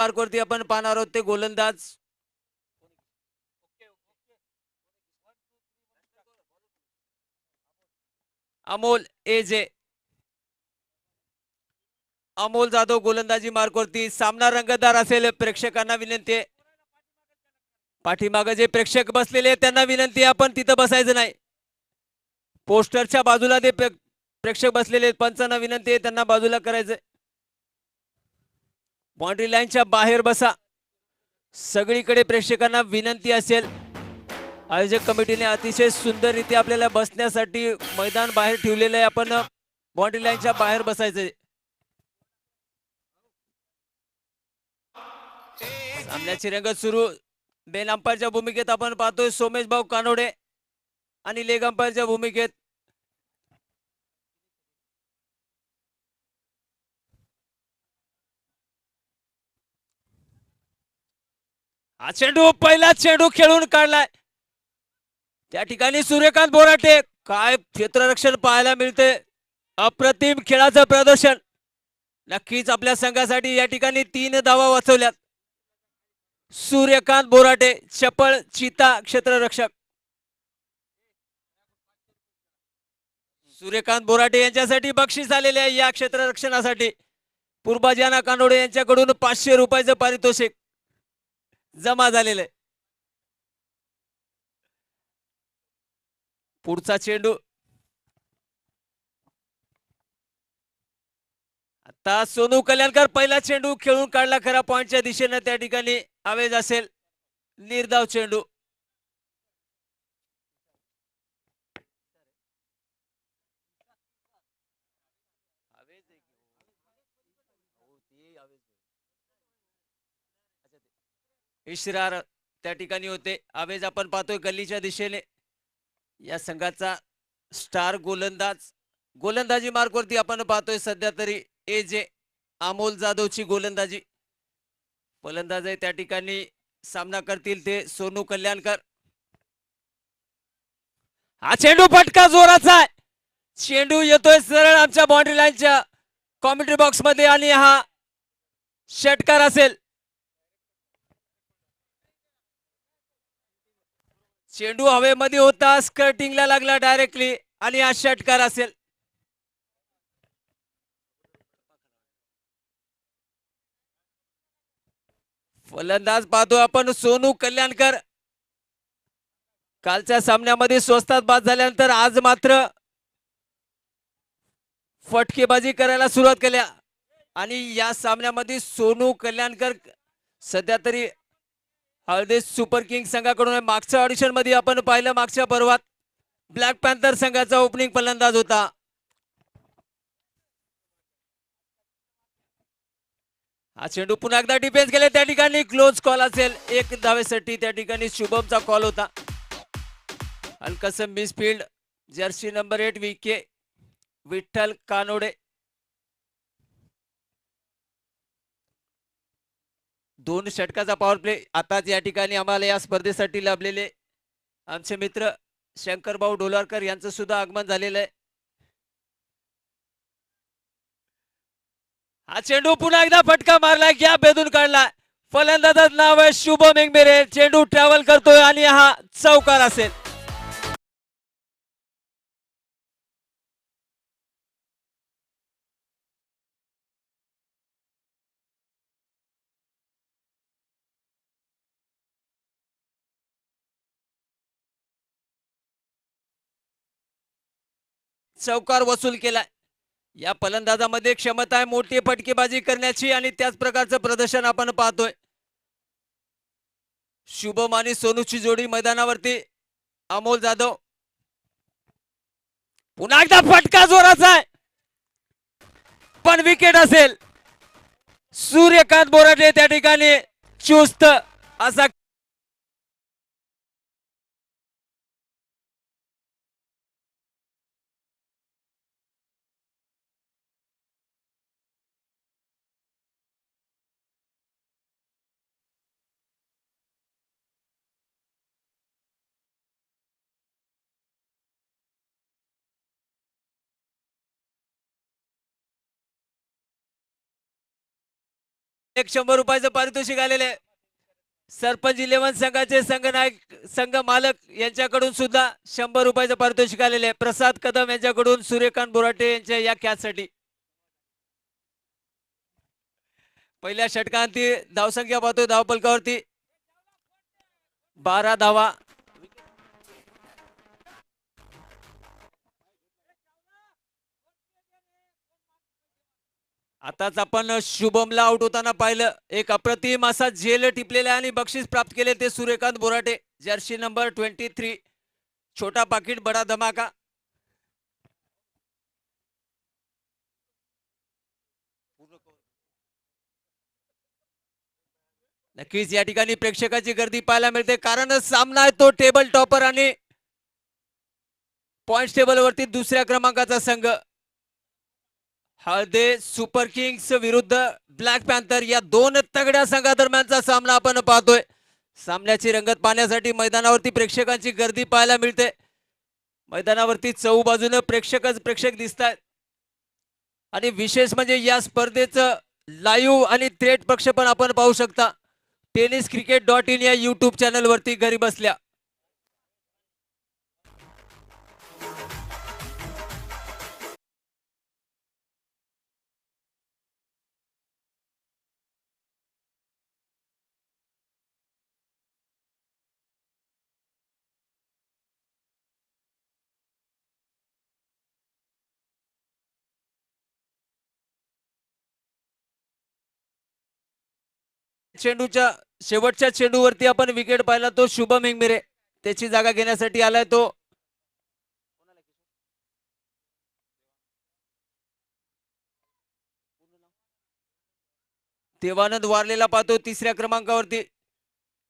मार्कवरती आपण पाहणार आहोत ते गोलंदाज अमोल एजे. अमोल जाधव गोलंदाजी मार्कवरती. सामना रंगतदार असेल. प्रेक्षकांना विनंती आहे, पाठीमागे जे प्रेक्षक बसलेले आहेत त्यांना विनंती आहे आपण तिथं बसायचं नाही. पोस्टरच्या बाजूला ते प्रेक्षक बसलेले आहेत, पंचांना विनंती आहे त्यांना बाजूला करायचं. बाउंड्री लाईनच्या बाहेर बसा. सगळीकडे प्रेक्षकांना विनंती असेल. आयोजक कमिटीने अतिशय सुंदररीत्या आपल्याला बसण्यासाठी मैदान बाहेर ठेवलेलं आहे. आपण बाउंड्री लाईनच्या बाहेर बसायचं. सामन्याची रंगत सुरू. बेन अंपायरच्या भूमिकेत आपण पाहतोय सोमेश भाऊ कानोडे आणि लेग अंपायरच्या भूमिकेत हा चेंडू, पहिला चेंडू खेळून काढलाय. त्या ठिकाणी सूर्यकांत बोराटे. काय क्षेत्ररक्षण पाहायला मिळते. अप्रतिम खेळाचं प्रदर्शन. नक्कीच आपल्या संघासाठी या ठिकाणी 3 धावा वाचवल्यात. सूर्यकांत बोराटे चपळ चिता क्षेत्ररक्षक. सूर्यकांत बोराटे यांच्यासाठी बक्षीस आलेले आहे या क्षेत्ररक्षणासाठी. पूर्बाजाना कानोडे यांच्याकडून 500 रुपयाचं पारितोषिक जमा झालेलं आहे. पुढचा चेंडू आता सोनू कल्याणकर. पहिला चेंडू खेळून काढला खरा पॉइंटच्या दिशेने. त्या ठिकाणी आवेज असेल. निर्धाव चेंडू. इशरार त्या ठिकाणी होते. आवेज आपण पाहतोय गल्लीच्या दिशेने. या संघाचा स्टार गोलंदाज गोलंदाजी मार्कवरती आपण पाहतोय सध्या तरी एजे अमोल जाधवची गोलंदाजी. फलंदाज आहे त्या ठिकाणी सामना करतील ते सोनू कल्याणकर. हा चेंडू फटका जोराचा आहे. चेंडू येतोय सरळ आमच्या बाउंड्री लाईनच्या कॉमेंट्री बॉक्स मध्ये आणि हा षटकार असेल. चेंडू हवेमध्ये होता, स्कर्टिंगला लागला डायरेक्टली आणि हा षटकार असेल. फलंदाज पाहतो आपण सोनू कल्याणकर. कालच्या सामन्यामध्ये स्वस्तात बाद झाल्यानंतर आज मात्र फटकेबाजी करायला सुरुवात केल्या आणि या सामन्यामध्ये सोनू कल्याणकर सध्या तरी हळदेस सुपर किंग संघाकडून मागच्या ऑडिशन मध्ये आपण पाहिलं, मागच्या पर्वात ब्लॅक पॅन्थर संघाचा ओपनिंग फलंदाज होता. हा चेंडू पुन्हा एकदा डिफेन्स केले. त्या ठिकाणी क्लोज कॉल असेल. 1 धावेसाठी त्या ठिकाणी शुभमचा कॉल होता. हलकस मिसफील्ड. जर्सी नंबर 8 विके विठ्ठल कानोडे. 2 षटकाचा पॉवर प्ले. आताच या ठिकाणी आम्हाला या स्पर्धेसाठी लाभलेले आमचे मित्र शंकरभाऊ डोलारकर यांचं सुद्धा आगमन झालेलं आहे. हा चेंडू पुन्हा एकदा फटका मारला, गॅप भेदून काढला. फलंदाजाचं नाव आहे शुभम इंगमेरे. चेंडू ट्रॅव्हल करतोय आणि हा चौकार असेल. चौकार वसूल केलाय. या फलंदाजामध्ये क्षमता आहे मोठी फटकेबाजी करण्याची आणि त्याच प्रकारचं प्रदर्शन आपण पाहतोय. शुभम आणि सोनूची जोडी मैदानावरती. अमोल जाधव. पुन्हा एकदा फटका जोराचा आहे पण विकेट असेल. सूर्यकांत बोराटे त्या ठिकाणी चुस्त असा एक 100 रुपयाचं पारितोषिक आलेले आहे. सरपंच 11 संघाचे संघनायक संघ मालक यांच्याकडून सुद्धा 100 रुपयाचं पारितोषिक आलेले आहे. प्रसाद कदम यांच्याकडून सूर्यकांत बोराटे यांच्या या कॅचसाठी. पहिल्या षटकांती धावसंख्या पाहतोय धावपलकावरती 12 धावा. आताच आपण शुभमला आउट होताना पाहिलं. एक अप्रतिम असा झेल टिपलेला आणि बक्षीस प्राप्त केले ते सूर्यकांत बोराटे. Jersey number 23. छोटा पाकिट बडा धमाका. नक्कीच या ठिकाणी प्रेक्षकाची गर्दी पाहायला मिळते, कारण सामना आहे तो टेबल टॉपर आणि पॉइंट टेबल वरती दुसऱ्या क्रमांकाचा संघ हळदे सुपर किंग्स विरुद्ध ब्लॅक पॅन्थर या दोन तगड्या संघादरम्यानचा सामना आपण पाहतोय. सामन्याची रंगत पाहण्यासाठी मैदानावरती प्रेक्षकांची गर्दी पाहायला मिळते. मैदानावरती चहू बाजूने प्रेक्षक दिसत आहेत आणि विशेष म्हणजे या स्पर्धेचं लाईव्ह आणि थेट प्रक्षेपण आपण पाहू शकता tenniscricket.in या YouTube चॅनल वरती घरी बसल्या. चेंडूच्या शेवटच्या चेंडूवरती आपण विकेट पाहिला तो शुभम हिंगमिरे त्याची जागा घेण्यासाठी आलाय तो. देवानंद वारलेला पाहतो तिसऱ्या क्रमांकावरती.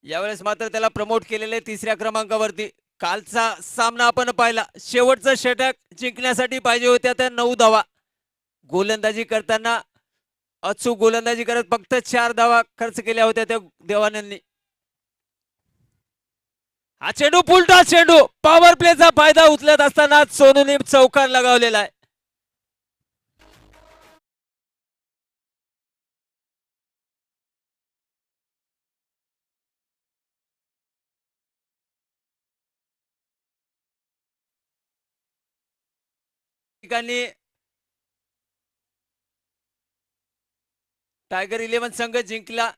यावेळेस मात्र त्याला प्रमोट केलेले तिसऱ्या क्रमांकावरती. कालचा सामना आपण पाहिला, शेवटचं षटक जिंकण्यासाठी पाहिजे होत्या त्या 9 धावा. गोलंदाजी करताना अचूक गोलंदाजी करत फक्त 4 धावा खर्च केल्या होत्या त्या देवानंदनी. हा चेंडू पुलटा चेंडू पॉवर प्लेचा फायदा उचलत असताना सोनूने चौकार लगावलेला आहे. ठिकाणी टायगर 11 संघ जिंकला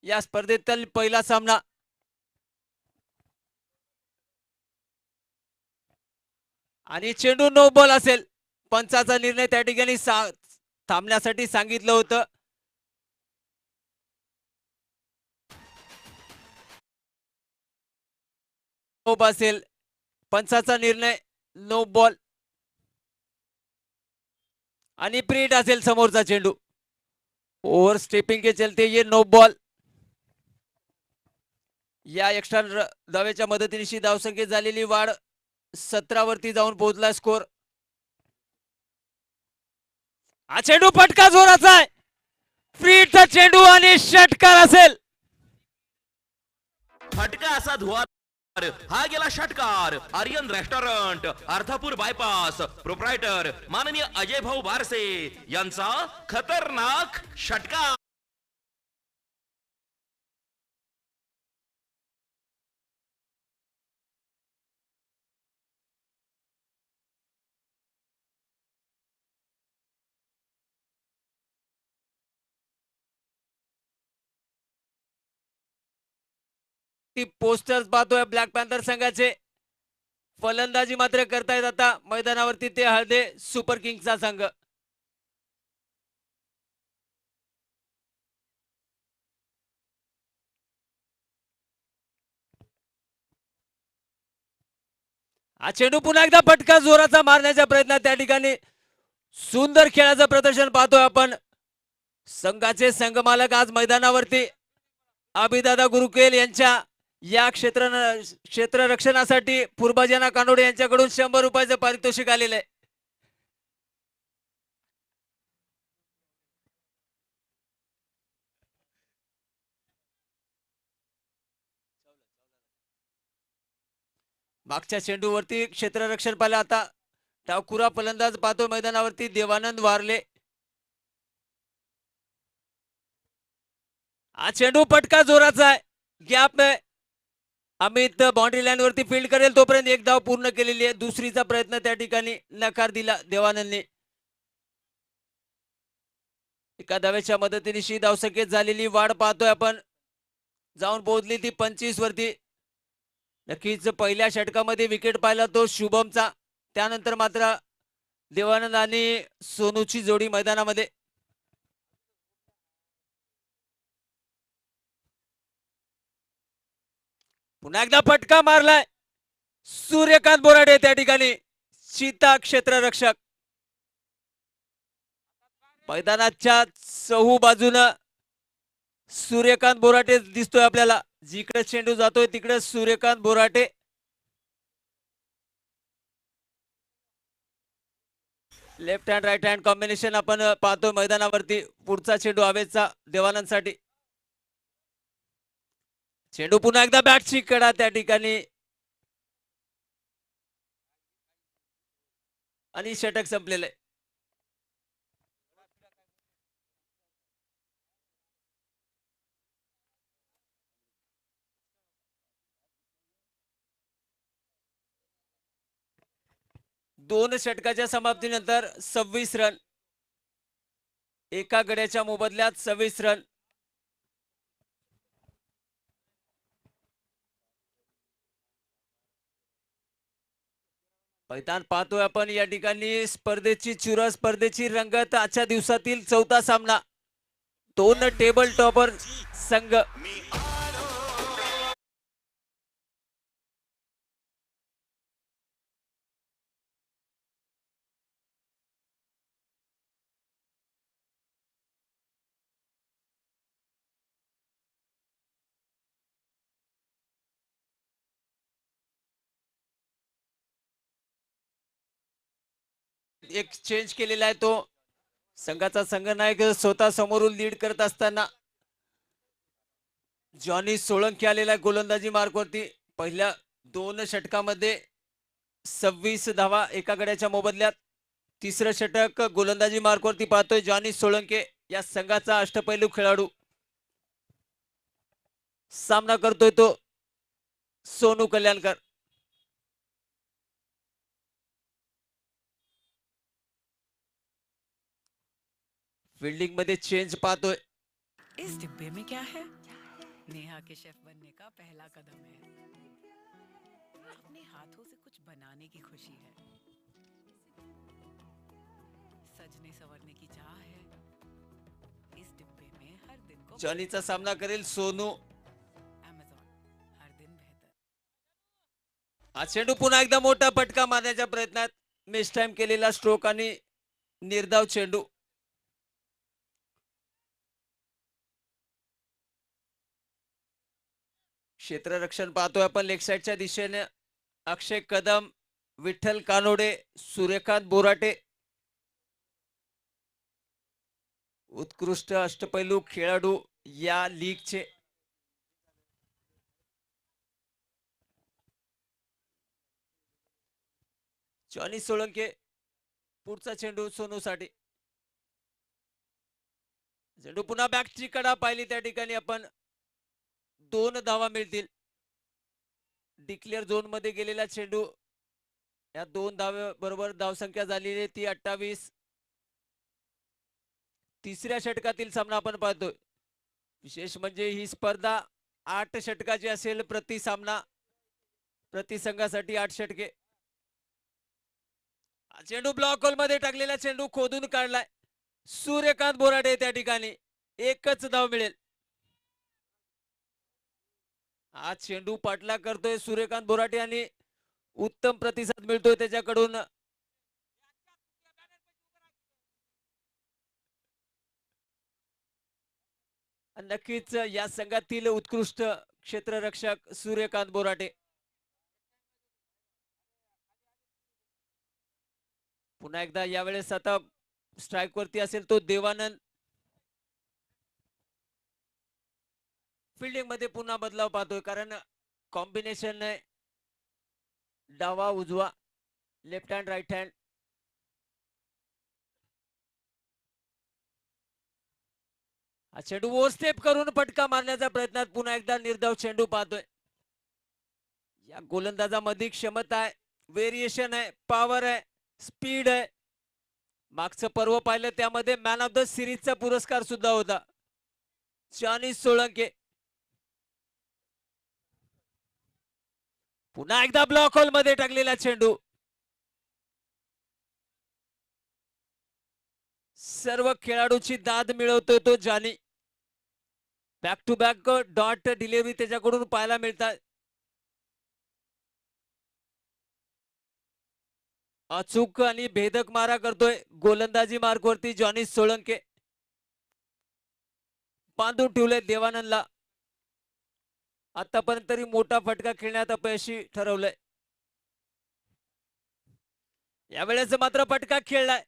या स्पर्धेतील पहिला सामना. आणि चेंडू नो बॉल असेल. पंचाचा निर्णय त्या ठिकाणी थांबण्यासाठी सांगितलं होतं. असेल पंचाचा निर्णय नो बॉल आणि प्रिंट असेल समोरचा चेंडू. ओव्हर स्टेपिंग के चलते ये नो बॉल. या एक्स्ट्रा धावेच्या मदतीने धावसंख्येत झालेली वाढ 17 वरती जाऊन पोहोचला स्कोर. हा चेंडू फटका जोराचा आहे. फ्रीटचा चेंडू आणि षटकार असेल. फटका असा धुवा. हा गेला षटकार. Aryan restaurant Ardhapur bypass proprietor माननीय अजय भाऊ बारसे यांचा खतरनाक षटकार. पोस्टर्स पाहतोय ब्लॅक पॅन्थर संघाचे. फलंदाजी मात्र करतायत आता मैदानावरती ते हळदे सुपर किंग्सचा संघ. हा चेंडू पुन्हा एकदा फटका जोराचा मारण्याच्या प्रयत्नात त्या ठिकाणी सुंदर खेळाचं प्रदर्शन पाहतोय आपण. संघाचे संघमालक आज मैदानावरती अभिदादा गुरुकेल यांच्या या क्षेत्ररक्षणासाठी पूर्वजना कानोडे यांच्याकडून 100 रुपयाचं पारितोषिक आलेलं आहे. मागच्या चेंडूवरती क्षेत्ररक्षण पाहिलं. आता डावखुरा फलंदाज पाहतो मैदानावरती देवानंद वारले. हा चेंडू पटका जोराचा आहे. गॅप आहे. अमित बाउंड्री लाईन वरती फील्ड करेल तोपर्यंत एक धाव पूर्ण केलेली आहे. दुसरीचा प्रयत्न त्या ठिकाणी नकार दिला देवानंदने. एका धावेच्या मदतीने शी धावसंख्येत झालेली वाढ पाहतोय आपण. जाऊन पोहोचली ती 25 वरती. नक्कीच पहिल्या षटकामध्ये विकेट पाहिला तो शुभमचा. त्यानंतर मात्र देवानंद आणि सोनूची जोडी मैदानामध्ये. पुन्हा एकदा फटका मारलाय सूर्यकांत बोराडे त्या ठिकाणी सीता क्षेत्ररक्षक. मैदानाच्या चहू बाजूनं सूर्यकांत बोराटे दिसतोय आपल्याला. जिकडे चेंडू जातोय तिकडे Suryakant Borate. Left hand right hand combination आपण पाहतोय मैदानावरती. पुढचा चेंडू हवेचा देवानंदसाठी. चेंडू पुन्हा एकदा बॅटची कडा त्या ठिकाणी आणि षटक संपलेलं आहे. दोन षटकाच्या समाप्तीनंतर 26 रन. एका गड्याच्या मोबदल्यात 26 रन. मैदान पाहतोय आपण या ठिकाणी स्पर्धेची चुरस, स्पर्धेची रंगत. आजच्या दिवसातील चौथा सामना. दोन टेबल टॉपर संघ. एक चेंज केलेला आहे तो. संघाचा संघनायक स्वतः समोरून लीड करत असताना जॉनी सोळंकी आलेला आहे गोलंदाजी मार्कवरती. पहिल्या दोन षटकामध्ये 26 धावा एका गड्याच्या मोबदल्यात. तिसरं षटक गोलंदाजी मार्कवरती पाहतोय जॉनी सोळंके. या संघाचा अष्टपैलू खेळाडू. सामना करतोय तो सोनू कल्याणकर. फील्डिंग मध्ये चेंज पाहतोय. इस डिब्बे में क्या है? नेहा के शेफ बनने का पहला कदम है. अपने हाथों से कुछ बनाने की खुशी है. सजने संवरने की चाह है. इस डिब्बे में हर दिन को जॉनीचा सामना करेल सोनू. Amazon, हर दिन बेहतर. हा चेंडू पुन्हा एकदा मोठा फटका मारण्याच्या प्रयत्नात मिस टाइम केलेला स्ट्रोक आणि निर्धाव चेंडू. क्षेत्ररक्षण पाहतोय आपण लेग साइडच्या दिशेने. अक्षय कदम, विठ्ठल कानोडे, सूर्यकांत बोराटे. उत्कृष्ट अष्टपैलू खेळाडू या लीगचे. जॉनी सोळंके. पुढचा चेंडू सोनूसाठी. चेंडू पुन्हा बॅकची कडा पाहिली त्या ठिकाणी आपण. 2 धावा मिळतील. डिक्लेअर झोन मध्ये गेलेला चेंडू. या 2 धावे बरोबर धावसंख्या झालेली ती 28. तिसऱ्या षटकातील सामना आपण पाहतोय. विशेष म्हणजे ही स्पर्धा 8 षटकाची असेल. प्रति सामना, प्रति संघासाठी 8 षटके. चेंडू ब्लॉक होल मध्ये टाकलेला चेंडू खोदून काढलाय सूर्यकांत बोराडे. त्या ठिकाणी एकच धाव मिळेल. हा चेंडू पाठला करतोय सूर्यकांत बोराटे आणि उत्तम प्रतिसाद मिळतोय त्याच्याकडून. नक्कीच या संघातील उत्कृष्ट क्षेत्ररक्षक सूर्यकांत बोराटे. पुन्हा एकदा यावेळेस आता स्ट्राइक वरती असेल तो देवानंद. फील्डिंग मध्ये पुन्हा बदलाव पाहतोय कारण कॉम्बिनेशन आहे डावा उजवा, लेफ्ट हँड राईट हँड. हा चेंडू ओव्हरस्टेप करून फटका मारण्याच्या प्रयत्नात पुन्हा एकदा निर्धाव चेंडू पाहतोय. या गोलंदाजामध्ये क्षमता आहे, व्हेरिएशन आहे, पॉवर आहे, स्पीड आहे. मागचं पर्व पाहिलं त्यामध्ये मॅन ऑफ द सिरीजचा पुरस्कार सुद्धा होता. जॉनी सोळंके पुन्हा एकदा ब्लॉक होल मध्ये टाकलेला चेंडू. सर्व खेळाडूची दाद मिळवतोय तो Johnny. Back to back dot delivery त्याच्याकडून पाहायला मिळतात. अचूक आणि भेदक मारा करतोय गोलंदाजी मार्कवरती जॉनी सोळंके. बांधून ठेवलंय देवानंदला. आतापर्यंत तरी मोठा फटका खेळण्यात अपयशी ठरवलंय. यावेळेस मात्र फटका खेळलाय.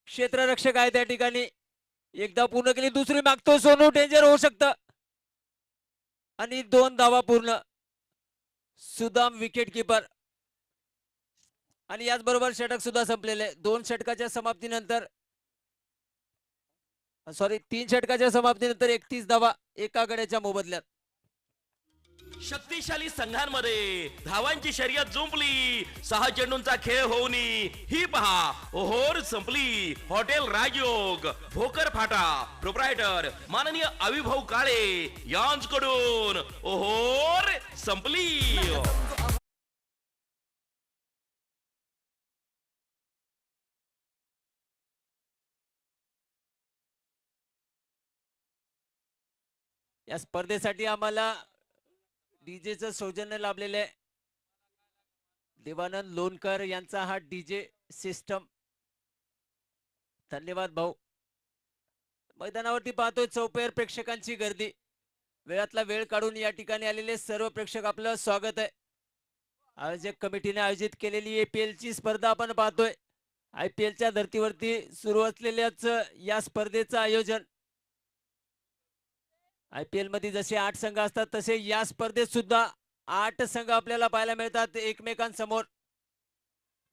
क्षेत्ररक्षक आहे त्या ठिकाणी. एकदा पूर्ण केली, दुसरी मागतो सोनू. डेंजर होऊ शकतं. आणि 2 धावा पूर्ण. Sudam wicket keeper. आणि याचबरोबर षटक सुद्धा संपलेले. 2 षटकाच्या समाप्तीनंतर 3 षटकाच्या समाप्तीनंतर 31 धावा एका गड्याच्या मोबदल्यात. शक्तिशाली संघांमध्ये धावांची शर्यत जुंपली. 6 चेंडूंचा खेळ होऊन ही पहा ओहोर संपली. हॉटेल राजयोग भोकर फाटा प्रोप्रायटर माननीय अविभाऊ काळे यांच्याकडून ओहोर संपली. या स्पर्धेसाठी आम्हाला डीजेचं सौजन्य लाभलेलं आहे. देवानंद लोणकर यांचा हा डीजे सिस्टम. धन्यवाद भाऊ. मैदानावरती पाहतोय चौपेर प्रेक्षकांची गर्दी. वेळातला वेळ काढून या ठिकाणी आलेले सर्व प्रेक्षक आपलं स्वागत आहे. आयोजक कमिटीने आयोजित केलेली APL ची स्पर्धा आपण पाहतोय. IPL च्या धर्तीवरती सुरू असलेल्याच या स्पर्धेचं आयोजन. IPL मध्ये जसे 8 संघ असतात तसे या स्पर्धेत सुद्धा 8 संघ आपल्याला पाहायला मिळतात एकमेकांसमोर.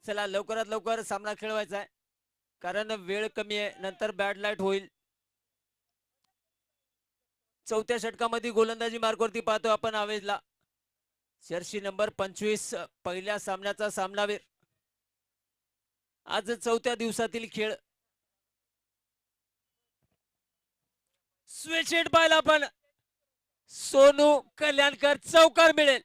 चला लवकरात लवकर सामना खेळवायचा आहे कारण वेळ कमी आहे, नंतर बॅड लाईट होईल. चौथ्या षटकामध्ये गोलंदाजी मार्कवरती पाहतो आपण आवेजला. जर्सी नंबर 25 पहिल्या सामन्याचा सामनावीर. आज चौथ्या दिवसातील खेळ. स्विच हिट पाहिला आपण. सोनू कल्याणकर चौकार मिळेल.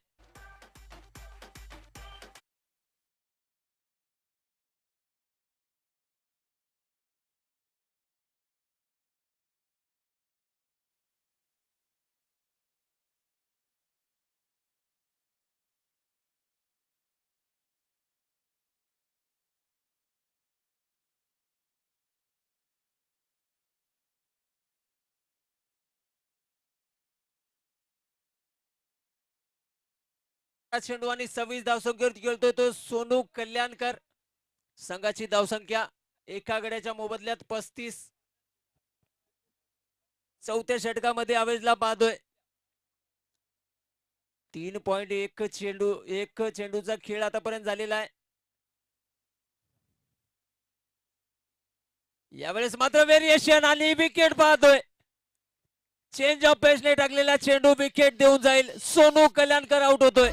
चेंडू आणि 26 धावसंख्येवरती खेळतोय तो सोनू कल्याणकर. संघाची धावसंख्या एका गड्याच्या मोबदल्यात 35. चौथ्या षटकामध्ये आवेजला पाहतोय. 3.1 चेंडूचा खेळ आतापर्यंत झालेला आहे. यावेळेस मात्र व्हेरिएशन आणि विकेट पाहतोय. चेंज ऑफ पेसने टाकलेला चेंडू विकेट देऊन जाईल. सोनू कल्याणकर आउट होतोय.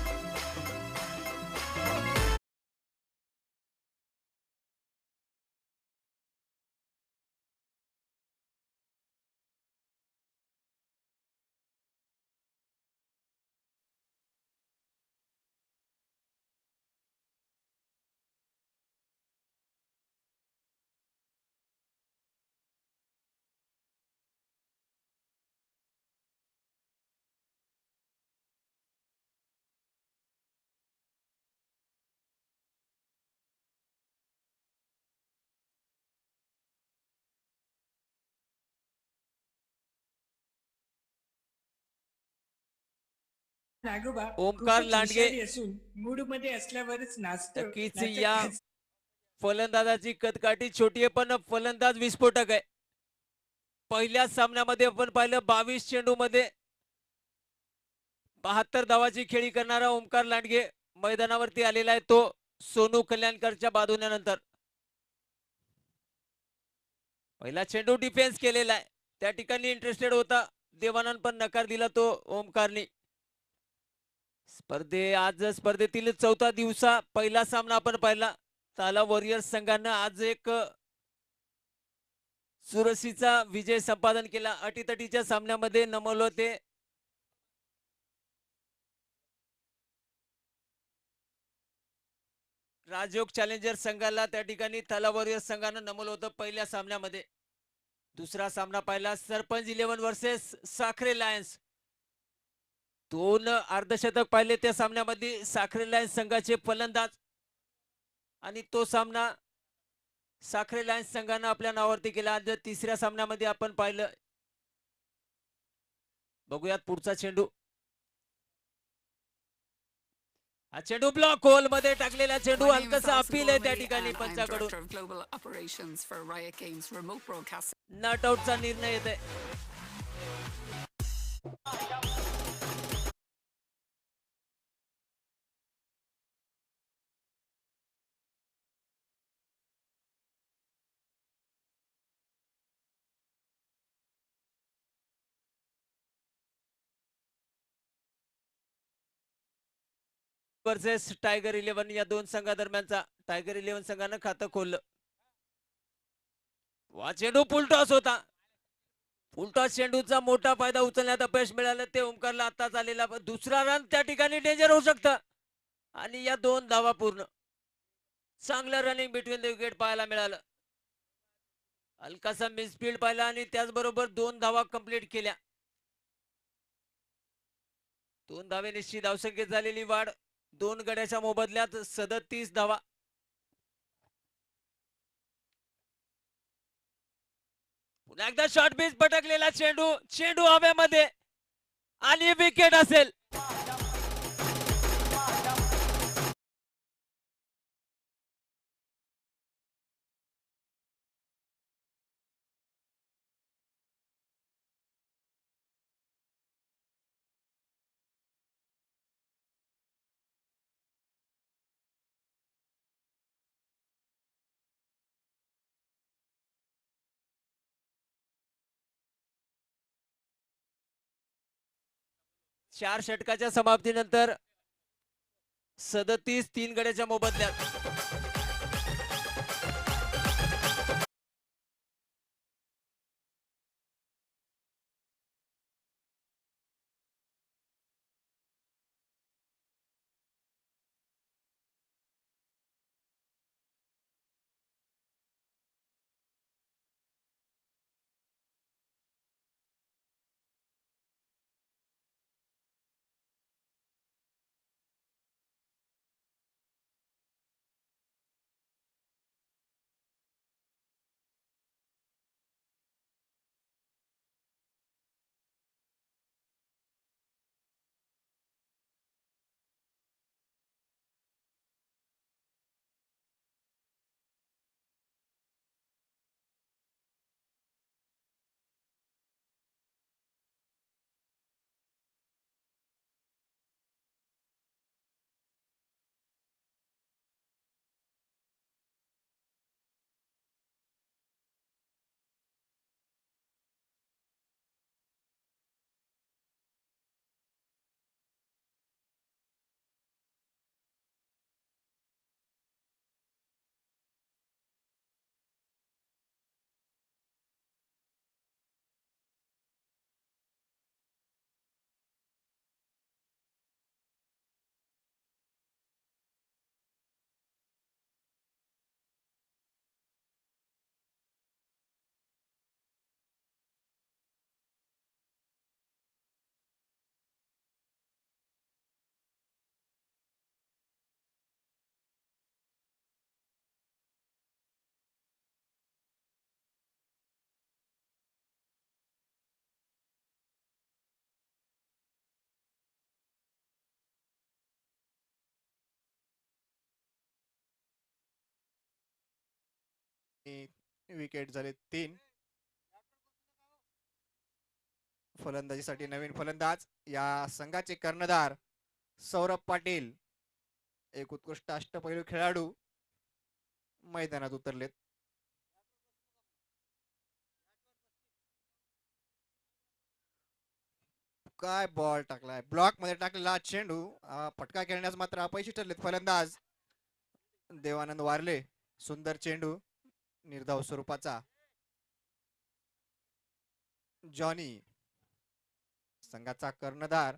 नागोबा ओमकार खूपच लांडगे हुशारी असून मूडमध्ये असल्यावरच नाचतो. नक्कीच नाहीतर या फलंदाजाची कदकाठी छोटी आहे पण फलंदाज विस्फोटक आहे. पहिल्या सामन्यामध्ये आपण पाहिलं 22 चेंडू मध्ये 72 धावाची खेळी करणारा ओमकार लांडगे मैदानावरती आलेला आहे तो सोनू कल्याणकरच्या बाजूनंतर. पहिला चेंडू डिफेन्स केलेला आहे. त्या ठिकाणी इंटरेस्टेड होता. देवानंद पण नकार दिला तो ओमकारने. स्पर्धेतील चौथा दिवसा पहिला सामना आपण पाहिला. ताला वॉरियर्स संघानं आज एक चुरशीचा विजय संपादन केला. अटीतटीच्या सामन्यामध्ये नमवलं ते राजयोग चॅलेंजर संघाला. त्या ठिकाणी थाला वॉरियर्स संघानं नमवलं होतं पहिल्या सामन्यामध्ये. दुसरा सामना पाहिला सरपंच 11 वर्सेस साखरे लायन्स. 2 अर्धशतक पाहिले त्या सामन्यामध्ये साखरे लायन्स संघाचे फलंदाज आणि तो सामना साखरे लायन्स संघानं आपल्या नावावरती केला. आज तिसऱ्या सामन्यामध्ये आपण पाहिलं. बघूयात पुढचा चेंडू. हा चेंडू ब्लॉक होल मध्ये टाकलेला चेंडू. My name is हलकसा Alison अपील आहे त्या Gormley ठिकाणी and I'm पंचाकडून. Director of Global Operations for Riot Games Remote Broadcasting. Not आउटचा निर्णय येत आहे. वर्सेस टायगर 11 या दोन संघादरम्यानचा. टायगर 11 संघानं खातं खोललं. वा चेंडू फुलटॉस होता. फुलटॉस चेंडूचा मोठा फायदा उचलण्यात अपयश मिळालं. ते ओमकारला आताच आलेला दुसरा रन त्या ठिकाणी डेंजर होऊ शकतं. आणि या 2 धावा पूर्ण. चांगलं रनिंग बिटवीन द विकेट पाहायला मिळालं. हलकासा मिसफील्ड पाहिला आणि त्याचबरोबर 2 धावा कंप्लीट केल्या. 2 धावे निश्चित धावसंख्येत झालेली वाढ. 2 गड्याच्या मोबदल्यात 37 धावा. पुन्हा एकदा शॉर्ट बीच पटकलेला चेंडू. चेंडू हवेमध्ये आणि विकेट असेल. चार षटकाच्या समाप्तीनंतर 37 3 गड्याच्या मोबदल्यात. विकेट झाले 3. फलंदाजीसाठी नवीन फलंदाज या संघाचे कर्णधार सौरभ पाटील, एक उत्कृष्ट अष्टपैलू खेळाडू मैदानात उतरलेत. काय बॉल टाकलाय, ब्लॉक मध्ये टाकलेला चेंडू. फटका खेळण्यास मात्र अपयशी ठरलेत फलंदाज देवानंद वारले. सुंदर चेंडू निर्धाव स्वरूपाचा. जॉनी संघाचा कर्णधार.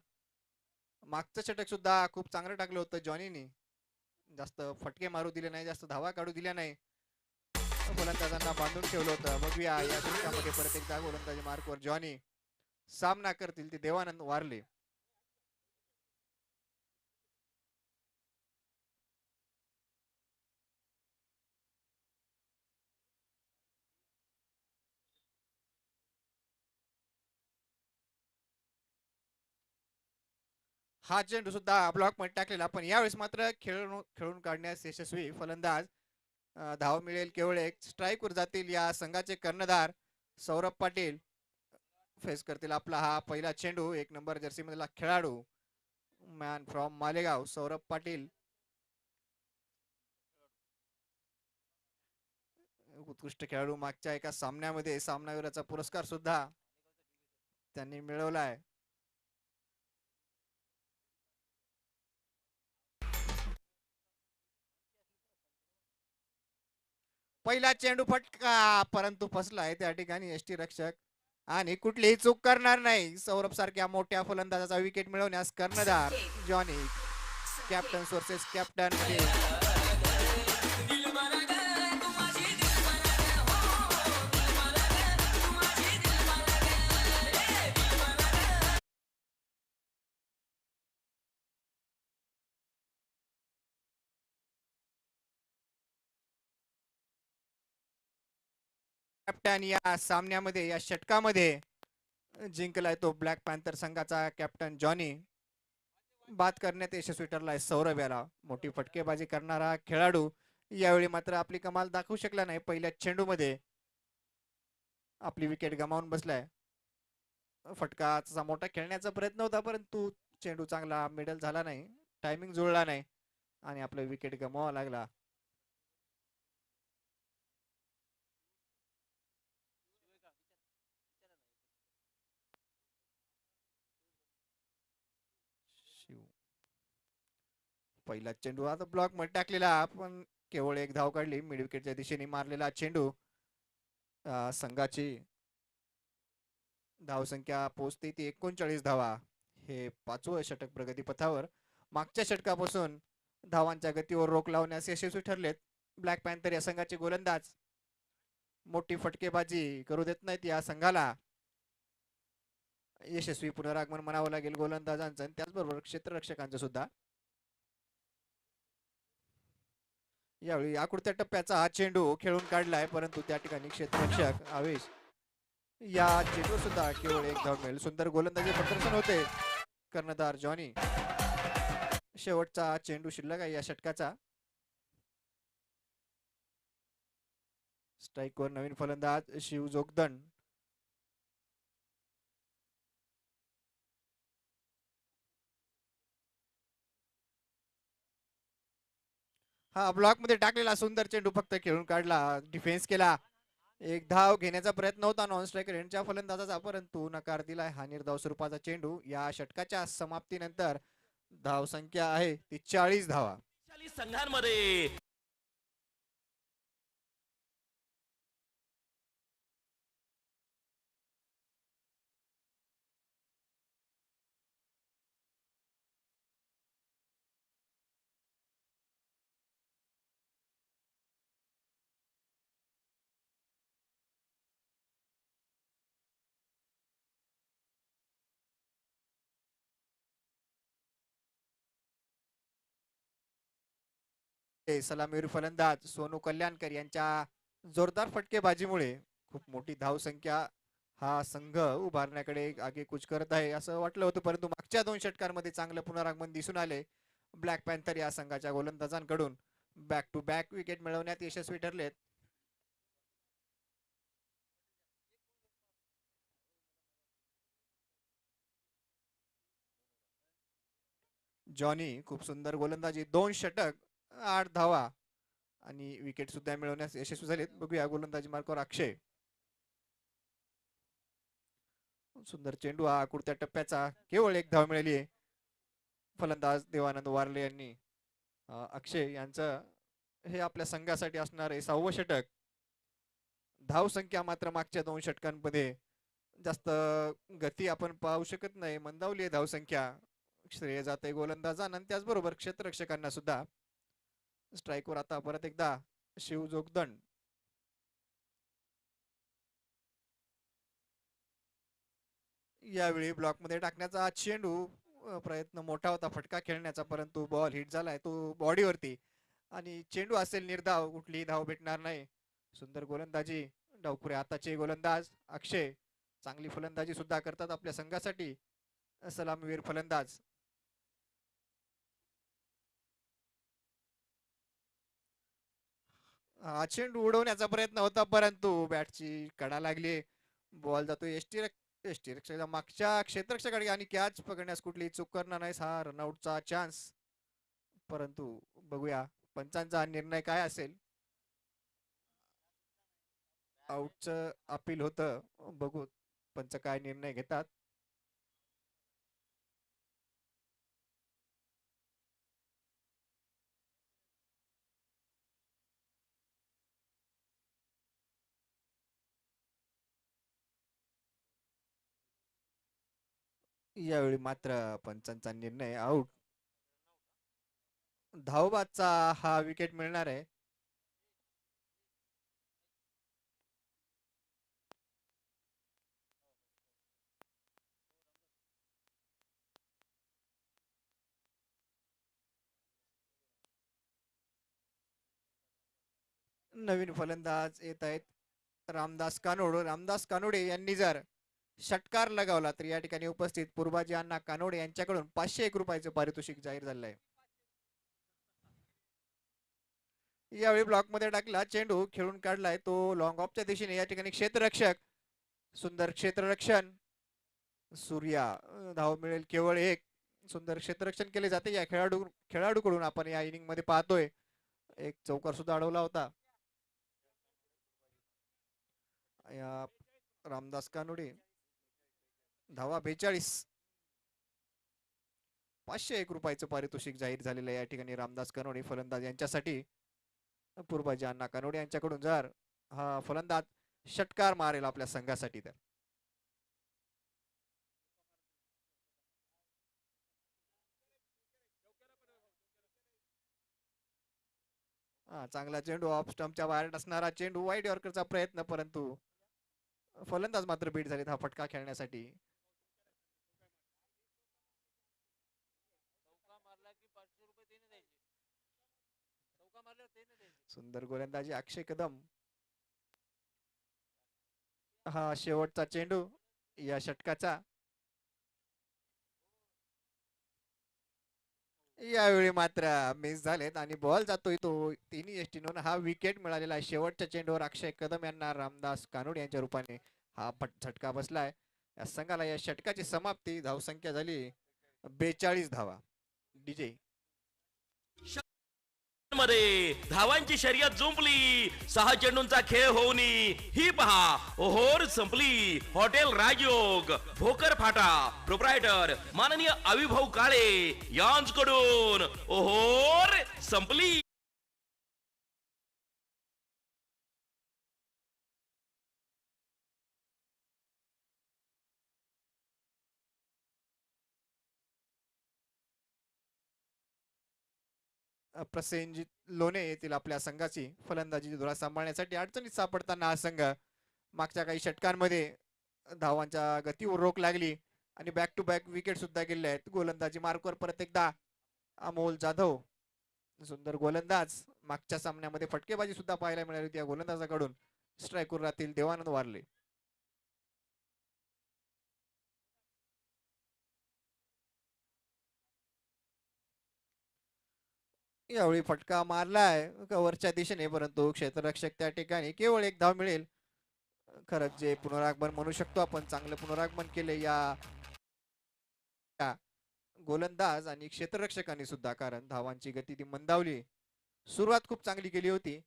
मागचं षटक सुद्धा खूप चांगलं टाकलं होतं जॉनीनी. जास्त फटके मारू दिले नाही, जास्त धावा काढू दिल्या नाही, गोलंदाजांना बांधून ठेवलं होतं. बघूया या षटकामध्ये परत एकदा गोलंदाजी मार्कवर जॉनी. सामना करतील ते देवानंद वारले. हा चेंडू सुद्धा ब्लॉक मध्ये टाकलेला, पण यावेळेस मात्र खेळून काढण्यास यशस्वी फलंदाज. धाव मिळेल केवळ एक. स्ट्राईक वर जातील या संघाचे कर्णधार सौरभ पाटील. फेस करतील आपला हा पहिला चेंडू. 1 नंबर जर्सी मधला खेळाडू मॅन फ्रॉम मालेगाव सौरभ पाटील. उत्कृष्ट खेळाडू. मागच्या एका सामन्यामध्ये सामनावीराचा पुरस्कार सुद्धा त्यांनी मिळवलाय. पहिला चेंडू फटका, परंतु फसलाय त्या ठिकाणी यष्टी रक्षक आणि कुठलीही चूक करणार नाही. सौरभ सारख्या मोठ्या फलंदाजाचा विकेट मिळवण्यास कर्णधार जॉनी. कॅप्टन वर्सेस कॅप्टन मध्ये कॅप्टन या सामन्यामध्ये या षटकामध्ये जिंकलाय तो ब्लॅक पॅन्थर संघाचा कॅप्टन जॉनी. बाद करण्यात यशस्वी ठरलाय सौरभ याला. मोठी फटकेबाजी करणारा खेळाडू यावेळी मात्र आपली कमाल दाखवू शकला नाही. पहिल्या चेंडू मध्ये आपली विकेट गमावून बसलाय. फटकाचा मोठा खेळण्याचा प्रयत्न होता, परंतु चेंडू चांगला मिडल झाला नाही, टायमिंग जुळला नाही आणि आपलं विकेट गमावा लागला. पहिला चेंडू आता ब्लॉक मध्ये टाकलेला, पण केवळ एक धाव काढली. मिड विकेटच्या दिशेने मारलेला चेंडू. संघाची धावसंख्या पोहोचते ती 39 धावा. हे 5वं षटक प्रगतीपथावर. मागच्या षटकापासून धावांच्या गतीवर रोख लावण्यास यशस्वी ठरलेत ब्लॅक पॅन्थर या संघाचे गोलंदाज. मोठी फटकेबाजी करू देत नाहीत या संघाला. यशस्वी पुनरागमन म्हणावं लागेल गोलंदाजांचं आणि त्याचबरोबर क्षेत्ररक्षकांचं सुद्धा. यावेळी आकृत्या टप्प्याचा हा चेंडू खेळून काढलाय, परंतु त्या ठिकाणी क्षेत्ररक्षक आवेश. या चेंडूवर सुद्धा केवळ एक धाव मिळेल. सुंदर गोलंदाजी प्रदर्शन होते कर्णधार जॉनी. शेवटचा चेंडू शिल्लक आहे या षटकाचा. स्ट्राईक वर नवीन फलंदाज शिव जोगदंड. हा ब्लॉक मध्ये टाकलेला सुंदर चेंडू फक्त खेळून काढला. डिफेन्स केला. एक धाव घेण्याचा प्रयत्न होता नॉन स्ट्रायकर यांच्या फलंदाजाचा, परंतु नकार दिलाय. हा निर्धाव स्वरूपाचा चेंडू. या षटकाच्या समाप्तीनंतर धाव संख्या आहे ती 40 धावा. संघांमध्ये सलामीवीर फलंदाज सोनू कल्याणकर यांच्या जोरदार फटकेबाजीमुळे खूप मोठी धाव संख्या हा संघ उभारण्याकडे आगेकूच करत आहे असं वाटलं होतं, परंतु मागच्या 2 षटकांमध्ये चांगलं पुनरागमन दिसून आले ब्लॅक पॅन्थर या संघाच्या गोलंदाजांकडून. बॅक टू बॅक विकेट मिळवण्यात यशस्वी ठरलेत. जॉनी खूप सुंदर गोलंदाजी. 2 षटक 8 धावा आणि विकेट सुद्धा मिळवण्यास यशस्वी झालेत. बघूया गोलंदाजी मार्कावर अक्षय. सुंदर चेंडू हा कुडत्या टप्प्याचा, केवळ एक धाव मिळाली आहे. फलंदाज देवानंद वारले यांनी अक्षय यांचं हे आपल्या संघासाठी असणार आहे 6वं षटक. धाव संख्या मात्र मागच्या 2 षटकांमध्ये जास्त गती आपण पाहू शकत नाही, मंदावली आहे धाव संख्या. श्रेय जाते गोलंदाजांना आणि त्याचबरोबर क्षेत्ररक्षकांना सुद्धा. स्ट्राईकवर आता परत एकदा शिव जोगदंड. यावेळी ब्लॉक मध्ये टाकण्याचा चेंडू प्रयत्न मोठा होता फटका खेळण्याचा, परंतु बॉल हिट झालाय तो बॉडीवरती आणि चेंडू असेल निर्धाव, कुठलीही धाव भेटणार नाही. सुंदर गोलंदाजी डावपुरे हाताचे गोलंदाज अक्षय चांगली फलंदाजी सुद्धा करतात आपल्या संघासाठी. सलामीवीर फलंदाज हा चेंडू उडवण्याचा प्रयत्न होता, परंतु बॅटची कडा लागली. बॉल जातो एसटी रक्षकाच्या मागच्या क्षेत्ररक्षकाकडे आणि कॅच पकडण्यास कुठली चूक करणार नाही. हा रनआउटचा चान्स, परंतु बघूया पंचांचा निर्णय काय असेल. आउटचं अपील होतं, बघू पंच काय निर्णय घेतात. यावेळी मात्र पंचांचा निर्णय आउट. धावबादचा हा विकेट मिळणार आहे. नवीन फलंदाज येत आहेत रामदास कानोड. रामदास कानोडे यांनी जर षटकार लगावला तर या ठिकाणी उपस्थित पूर्वाजी अण्णा कानोडे यांच्याकडून 501 रुपयाचं पारितोषिक जाहीर झालं आहे. यावेळी ब्लॉक मध्ये टाकला चेंडू खेळून काढलाय तो लॉंग ऑफच्या दिशेने. या ठिकाणी क्षेत्ररक्षक सुंदर क्षेत्ररक्षण. सूर्या धाव मिळेल केवळ एक. सुंदर क्षेत्ररक्षण केले जाते या खेळाडूकडून. आपण या इनिंग मध्ये पाहतोय एक चौकार सुद्धा अडवला होता या रामदास कानोडे. धावा 42. 501 रुपयाचं पारितोषिक जाहीर झालेलं आहे या ठिकाणी रामदास कानोडे फलंदाज यांच्यासाठी. पूर्वाजी अण्णा कानोडे यांच्याकडून जर हा फलंदाज षटकार मारेल आपल्या संघासाठी तर चांगला चेंडू ऑफ स्टंपच्या बाहेर असणारा चेंडू वाईड यॉर्करचा प्रयत्न, परंतु फलंदाज मात्र बीट झालेत हा फटका खेळण्यासाठी. सुंदर गोलंदाजी अक्षय कदम. हा शेवटचा चेंडू या षटकाचा. यावेळी मात्र मिस झालेत आणि बॉल जातोय तो तिन्ही एसटीनं. हा विकेट मिळालेला आहे शेवटच्या चेंडूवर अक्षय कदम यांना रामदास कानोड यांच्या रूपाने हा झटका बसलाय या संघाला. या षटकाची समाप्ती. धावसंख्या झाली 42 धावा. डीजे मध्ये धावांची शर्यत जुंपली. 6 चेंडूंचा खेळ होऊन ही पहा ओहोर संपली. हॉटेल राजयोग भोकर फाटा प्रोप्रायटर माननीय अविभाऊ काळे यांच्याकडून ओहोर संपली. प्रसेनजित लोणे येथील आपल्या संघाची फलंदाजी धुरा सांभाळण्यासाठी अडचणीत सापडताना हा संघ मागच्या काही षटकांमध्ये धावांच्या गतीवर रोख लागली आणि बॅक टू बॅक विकेट सुद्धा गेले आहेत. गोलंदाजी मार्कवर परत एकदा अमोल जाधव. सुंदर गोलंदाज. मागच्या सामन्यामध्ये फटकेबाजी सुद्धा पाहायला मिळाली होती या गोलंदाजाकडून. स्ट्राईकवर राहतील देवानंद वारले. यावेळी फटका मारलाय कव्हरच्या दिशेने, परंतु क्षेत्ररक्षक त्या ठिकाणी केवळ एक धाव मिळेल. खरंच जे पुनरागमन म्हणू शकतो आपण, चांगलं पुनरागमन केले या गोलंदाज आणि क्षेत्ररक्षकांनी सुद्धा, कारण धावांची गती ती मंदावली. सुरुवात खूप चांगली केली होती.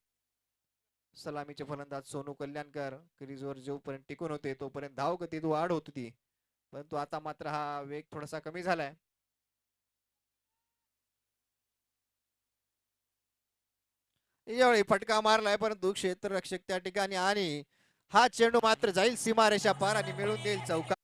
सलामीचे फलंदाज सोनू कल्याणकर क्रीजवर जोपर्यंत टिकून होते तोपर्यंत धाव गतीत वाढ होत होती. परंतु आता मात्र हा वेग थोडासा कमी झालाय. यावेळी फटका मारलाय परंतु क्षेत्ररक्षक त्या ठिकाणी आणि हा चेंडू मात्र जाईल सीमारेषा पार आणि मिळून देईल चौका.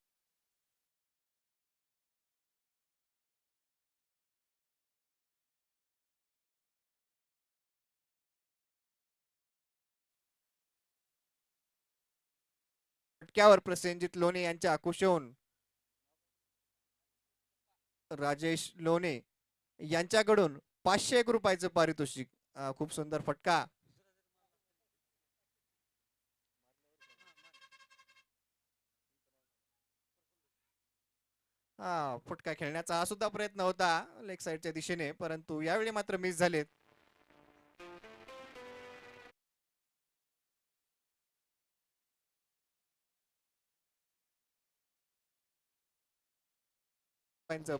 फटक्यावर प्रसेनजित लोणे यांच्या कुशोन राजेश लोणे यांच्याकडून 501 रुपयाचं पारितोषिक. खूप सुंदर फटका. फटका खेळण्याचा हा सुद्धा प्रयत्न होता लेग साइडच्या दिशेने परंतु यावेळी मात्र मिस झालेत.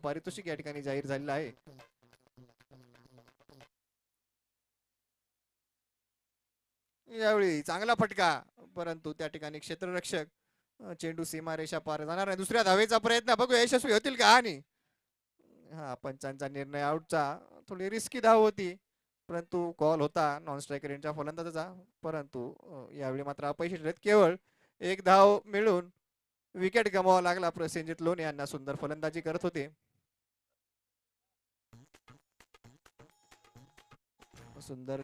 पारितोषिक या ठिकाणी जाहीर झालेलं आहे. यावेळी चांगला फटका परंतु त्या ठिकाणी क्षेत्ररक्षक चेंडू सीमारेषा पार जाणार नाही. दुसऱ्या धावेचा प्रयत्न बघू यशस्वी होतील का. आणि हा पंचांचा निर्णय आउटचा. थोडी रिस्की धाव होती परंतु कॉल होता नॉन स्ट्रायकर यांच्या फलंदाजाचा. परंतु यावेळी मात्र अपयशी ठरत. केवळ एक धाव मिळून विकेट गमवावा लागला. प्रसेनजित लोणे यांना सुंदर फलंदाजी करत होते. सुंदर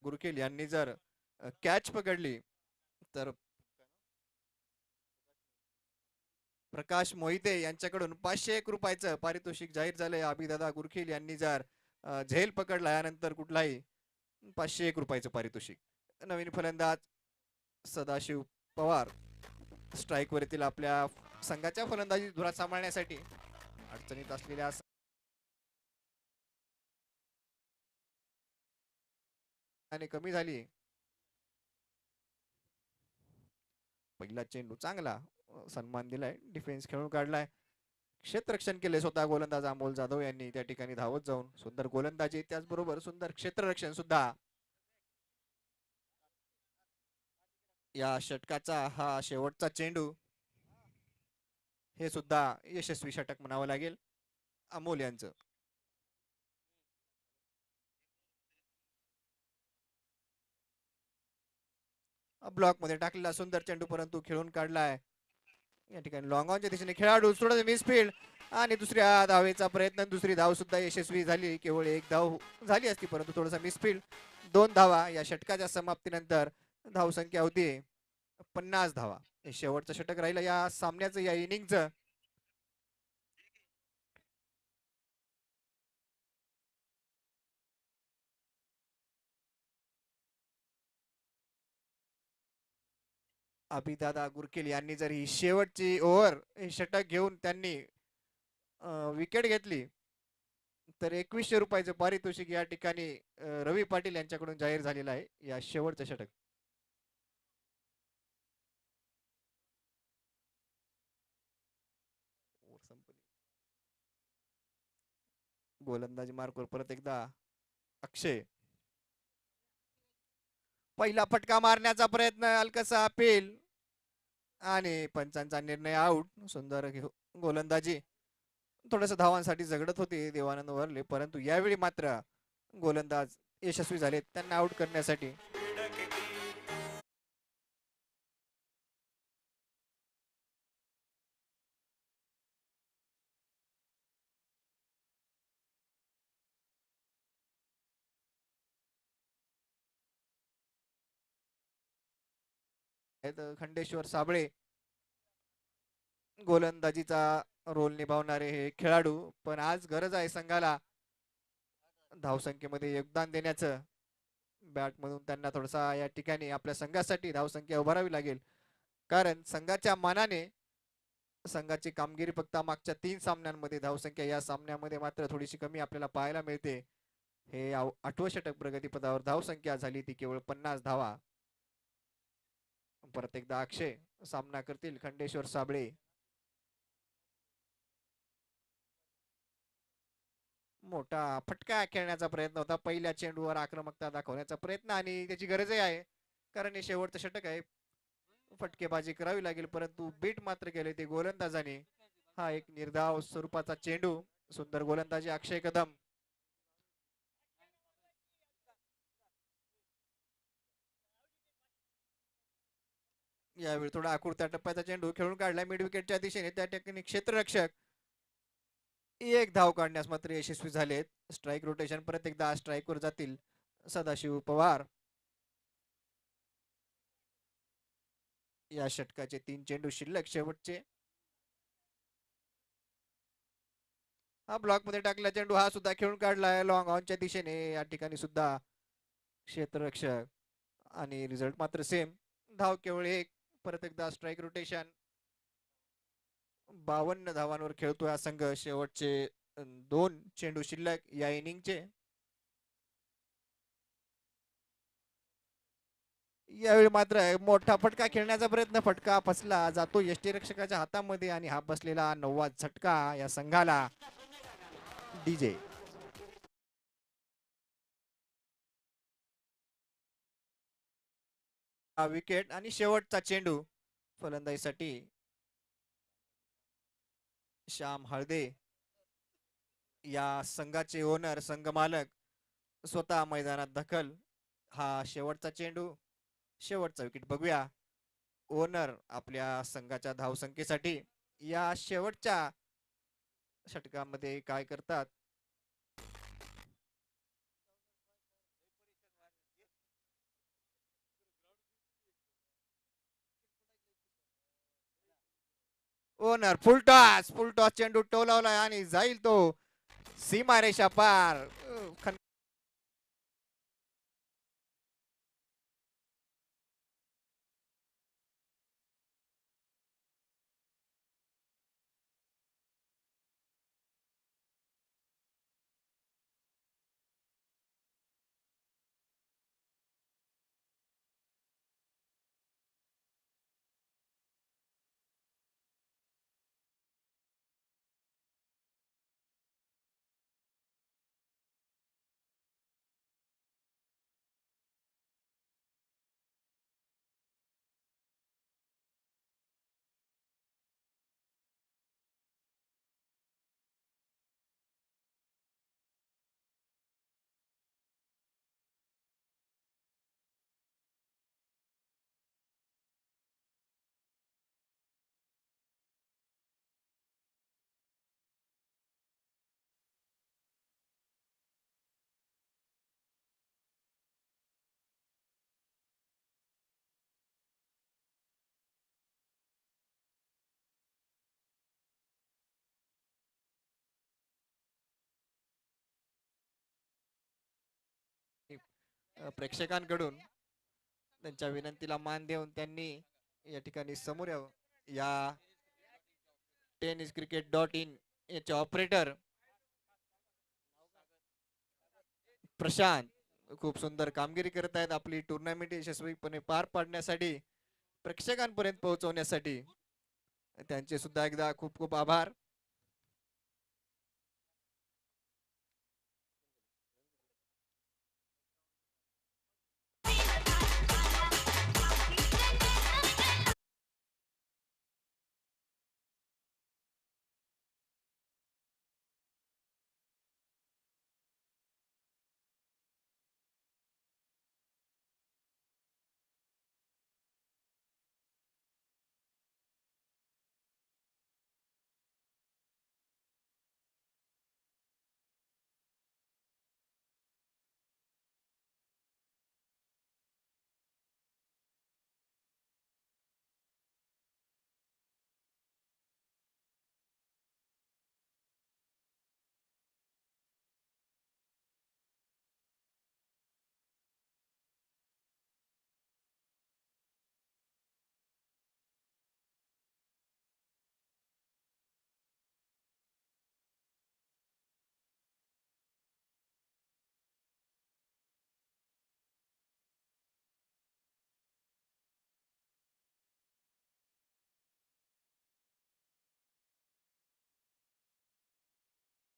गुरकेल यांनी जर कॅच पकडली तर प्रकाश मोहिते यांच्याकडून 501 रुपयाचं पारितोषिक जाहीर झालंय. अभिदादा गुरखेल यांनी जर झेल पकडला यानंतर कुठलाही 501 रुपयाचं पारितोषिक. नवीन फलंदाज सदाशिव पवार स्ट्राईक वर येतील आपल्या संघाच्या फलंदाजी धुरा सांभाळण्यासाठी. अडचणीत असलेल्या आणि कमी झाली. पहिला चेंडू चांगला सन्मान दिलाय. डिफेन्स खेळून काढलाय. क्षेत्ररक्षण केले स्वतः गोलंदाज अमोल जाधव यांनी त्या ठिकाणी धावत जाऊन. सुंदर गोलंदाजी त्याचबरोबर सुंदर क्षेत्ररक्षण सुद्धा. या षटकाचा हा शेवटचा चेंडू. हे सुद्धा यशस्वी षटक म्हणावं लागेल अमोल यांचं. ब्लॉक मध्ये टाकलेला सुंदर चेंडू परंतु खेळून काढलाय. या ठिकाणी लॉंग ऑनच्या दिशेने खेळाडू थोडं मिसफील्ड आणि दुसऱ्या धावेचा प्रयत्न. दुसरी धाव सुद्धा यशस्वी झाली. केवळ एक धाव झाली असती परंतु थोडासा मिसफील्ड. 2 धावा या षटकाच्या समाप्तीनंतर. धाव संख्या होती 50 धावा. हे शेवटचं षटक राहिलं या सामन्याचं या इनिंगचं. अभिदादा गुरकेल यांनी जर ही शेवटची ओव्हर हे षटक घेऊन त्यांनी विकेट घेतली तर 2100 रुपयाचं पारितोषिक या ठिकाणी रवी पाटील यांच्याकडून जाहीर झालेलं आहे या शेवटचं षटक. गोलंदाजी मार्कवर परत एकदा अक्षय. पहिला फटका मारण्याचा प्रयत्न हलकासा अपील आणि पंचांचा निर्णय आउट. सुंदर गोलंदाजी. थोडस धावांसाठी झगडत होते देवानंद वरले परंतु यावेळी मात्र गोलंदाज यशस्वी झाले त्यांना आउट करण्यासाठी. खंडेश्वर साबळे गोलंदाजीचा रोल निभावणारे हे खेळाडू. पण आज गरज आहे संघाला धावसंख्येमध्ये योगदान देण्याचं. बॅट मधून त्यांना थोडासा या ठिकाणी आपल्या संघासाठी धावसंख्या उभारावी लागेल कारण संघाच्या मानाने संघाची कामगिरी फक्त मागच्या 3 सामन्यांमध्ये धावसंख्या या सामन्यामध्ये मात्र थोडीशी कमी आपल्याला पाहायला मिळते. हे 8वं षटक प्रगतीपथावर धावसंख्या झाली ती केवळ 50 धावा. परत एकदा अक्षय सामना करतील खंडेश्वर साबळे. मोठा फटका खेळण्याचा प्रयत्न होता, पहिल्या चेंडूवर आक्रमकता दाखवण्याचा प्रयत्न, आणि त्याची गरजही आहे कारण हे शेवटचं षटक आहे. फटकेबाजी करावी लागेल परंतु बीट मात्र केले ते गोलंदाजाने. हा एक निर्धाव स्वरूपाचा चेंडू, सुंदर गोलंदाजी अक्षय कदम. यावेळी थोडा आकुरत्या टप्प्याचा चेंडू खेळून काढला मिड विकेटच्या दिशेने, त्या ठिकाणी क्षेत्ररक्षक एक धाव काढण्यास मात्र यशस्वी झालेत. स्ट्राईक रोटेशन परत एकदा स्ट्राईक वर जातील सदाशिव पवार. या षटकाचे 3 चेंडू शिल्लक शेवटचे. हा ब्लॉक मध्ये टाकला चेंडू, हा सुद्धा खेळून काढलाय लॉंग ऑनच्या दिशेने. या ठिकाणी सुद्धा क्षेत्ररक्षक आणि रिझल्ट मात्र सेम, धाव केवळ एक. परत एकदा स्ट्राईक रोटेशन. 52 धावांवर खेळतोय हा संघ. शेवटचे 2 चेंडू शिल्लक या इनिंगचे. यावेळी मात्र मोठा फटका खेळण्याचा प्रयत्न, फटका फसला जातो यष्टीरक्षकाच्या हातामध्ये, आणि हा बसलेला 9वा झटका या संघाला. डीजे विकेट आणि शेवटचा चेंडू फलंदाजीसाठी श्याम हळदे. या संघाचे ओनर, संघ मालक स्वतः मैदानात दाखल. हा शेवटचा चेंडू, शेवटचा विकेट. बघूया ओनर आपल्या संघाच्या धावसंख्येसाठी या शेवटच्या षटकामध्ये काय करतात. ओनर फुल टॉस चेंडू टोलावलाय आणि जाईल तो सीमारेषा पार. प्रेक्षकांकडून त्यांच्या विनंतीला मान देऊन त्यांनी या ठिकाणी समोर यावं. या tenniscricket.in याचे ऑपरेटर प्रशांत खूप सुंदर कामगिरी करत आहेत. आपली टुर्नामेंट यशस्वीपणे पार पाडण्यासाठी, प्रेक्षकांपर्यंत पोहोचवण्यासाठी त्यांचे सुद्धा एकदा खूप खूप आभार.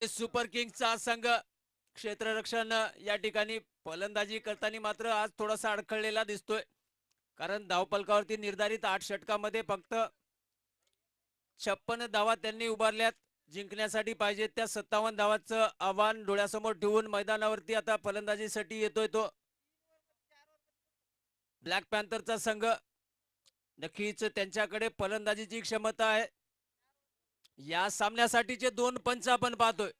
सुपर किंग्सचा संघ क्षेत्ररक्षण या ठिकाणी फलंदाजी करताना मात्र आज थोडासा अडखळलेला दिसतोय, कारण धावफलकावरती निर्धारित 8 षटकामध्ये फक्त 56 धावा त्यांनी उभारल्यात. जिंकण्यासाठी पाहिजे त्या 57 धावांचं आव्हान डोळ्यासमोर ठेवून मैदानावरती आता फलंदाजीसाठी येतोय तो ब्लॅक पॅन्थरचा संघ. नक्कीच त्यांच्याकडे फलंदाजीची क्षमता आहे. या सामन्यासाठीचे 2 पंच आपण पाहतोय.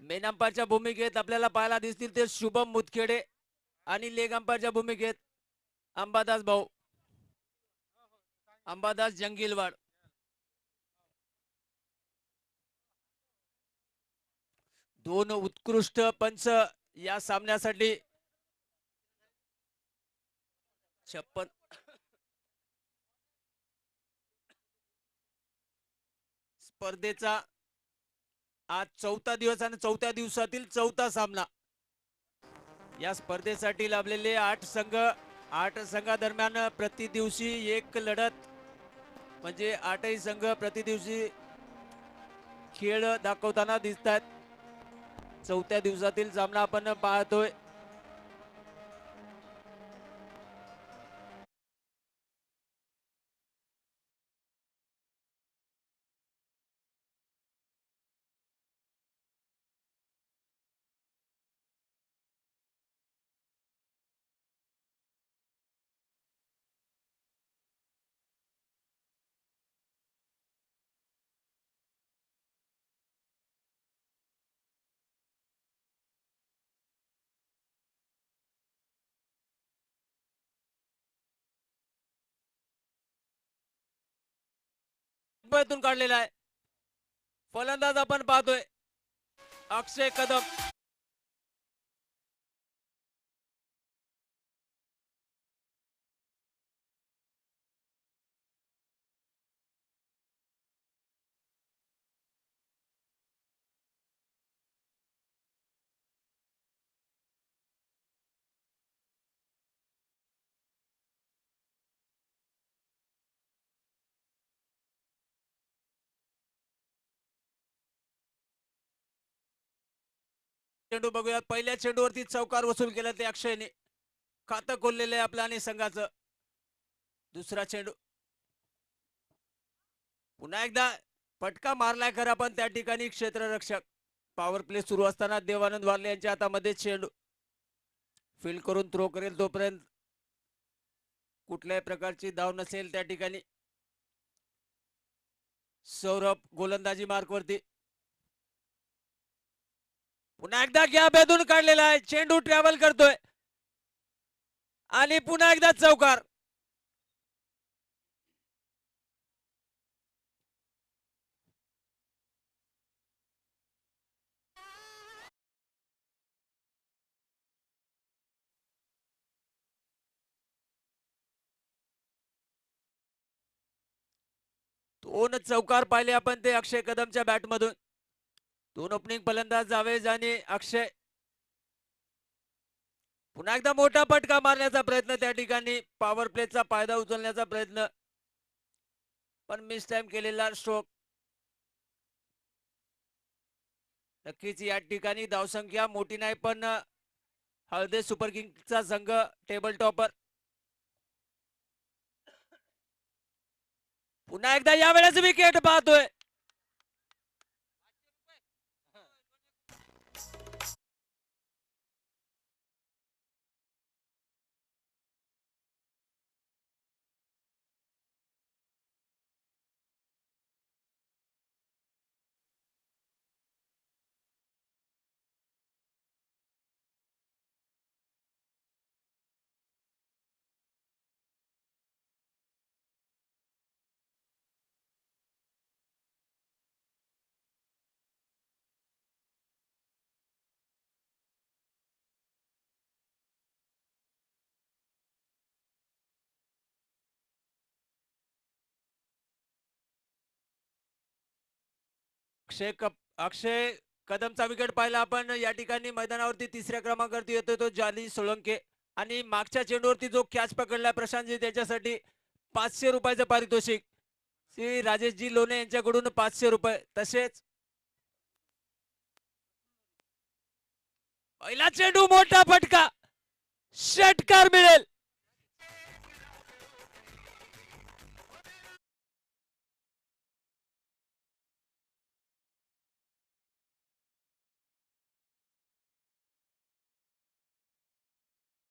मेन अंपायरच्या भूमिकेत आपल्याला पाहायला दिसतील ते शुभम मुतखेडे आणि लेग अंपायरच्या भूमिकेत अंबादास भाऊ, अंबादास जंगीलवाड. दोन उत्कृष्ट पंच या सामन्यासाठी 56 स्पर्धेचा आज 4था दिवस आणि 4थ्या दिवसातील 4था सामना. या स्पर्धेसाठी लाभलेले 8 संघादरम्यान प्रति दिवशी एक लढत, म्हणजे 8ही संघ प्रति दिवशी खेळ दाखवताना दिसत आहेत. 4थ्या दिवसातील सामना आपण पाहतोय. मुंबईतून काढलेला आहे. फलंदाज आपण पाहतोय अक्षय कदम. चेंडू बघूया. पहिल्या चेंडूवरती चौकार वसूल केला ते अक्षयने. खातं खोललेलं आहे आपल्या आणि संघाचं. दुसरा चेंडू पुन्हा एकदा फटका मारलाय खरा, पण त्या ठिकाणी क्षेत्ररक्षक. पॉवर प्ले सुरू असताना देवानंद वारले यांच्या हातामध्ये चेंडू. फील्ड करून थ्रो करेल तोपर्यंत कुठल्याही प्रकारची धाव नसेल त्या ठिकाणी. सौरभ गोलंदाजी मार्कवरती. पुन्हा एकदा गॅप बेधून काढलेला आहे. चेंडू ट्रॅव्हल करतोय आणि पुन्हा एकदा चौकार. दोन चौकार पाहिले आपण ते अक्षय कदमच्या बॅट मधून. दोन ओपनिंग फलंदाज जावेद आणि अक्षय. पुन्हा एकदा मोठा फटका मारण्याचा प्रयत्न त्या ठिकाणी. पॉवर प्लेचा फायदा उचलण्याचा प्रयत्न, पण मिस टाइम केलेला स्ट्रोक. नक्कीच या ठिकाणी धावसंख्या मोठी नाही, पण हळदे सुपर किंग्सचा संघ टेबल टॉपर. पुन्हा एकदा यावेळेस विकेट पाहतोय. अक्षय कदमचा विकेट पाहिला आपण. या ठिकाणी मैदानावरती तिसऱ्या क्रमांकावरती येतोय तो जाली सोळंके. आणि मागच्या चेंडूवरती जो कॅच पकडला प्रशांतजी, त्याच्यासाठी 500 रुपयाचं पारितोषिक. श्री राजेशजी लोणे यांच्याकडून 500 रुपये. तसेच पहिला चेंडू मोठा फटका, षटकार मिळेल.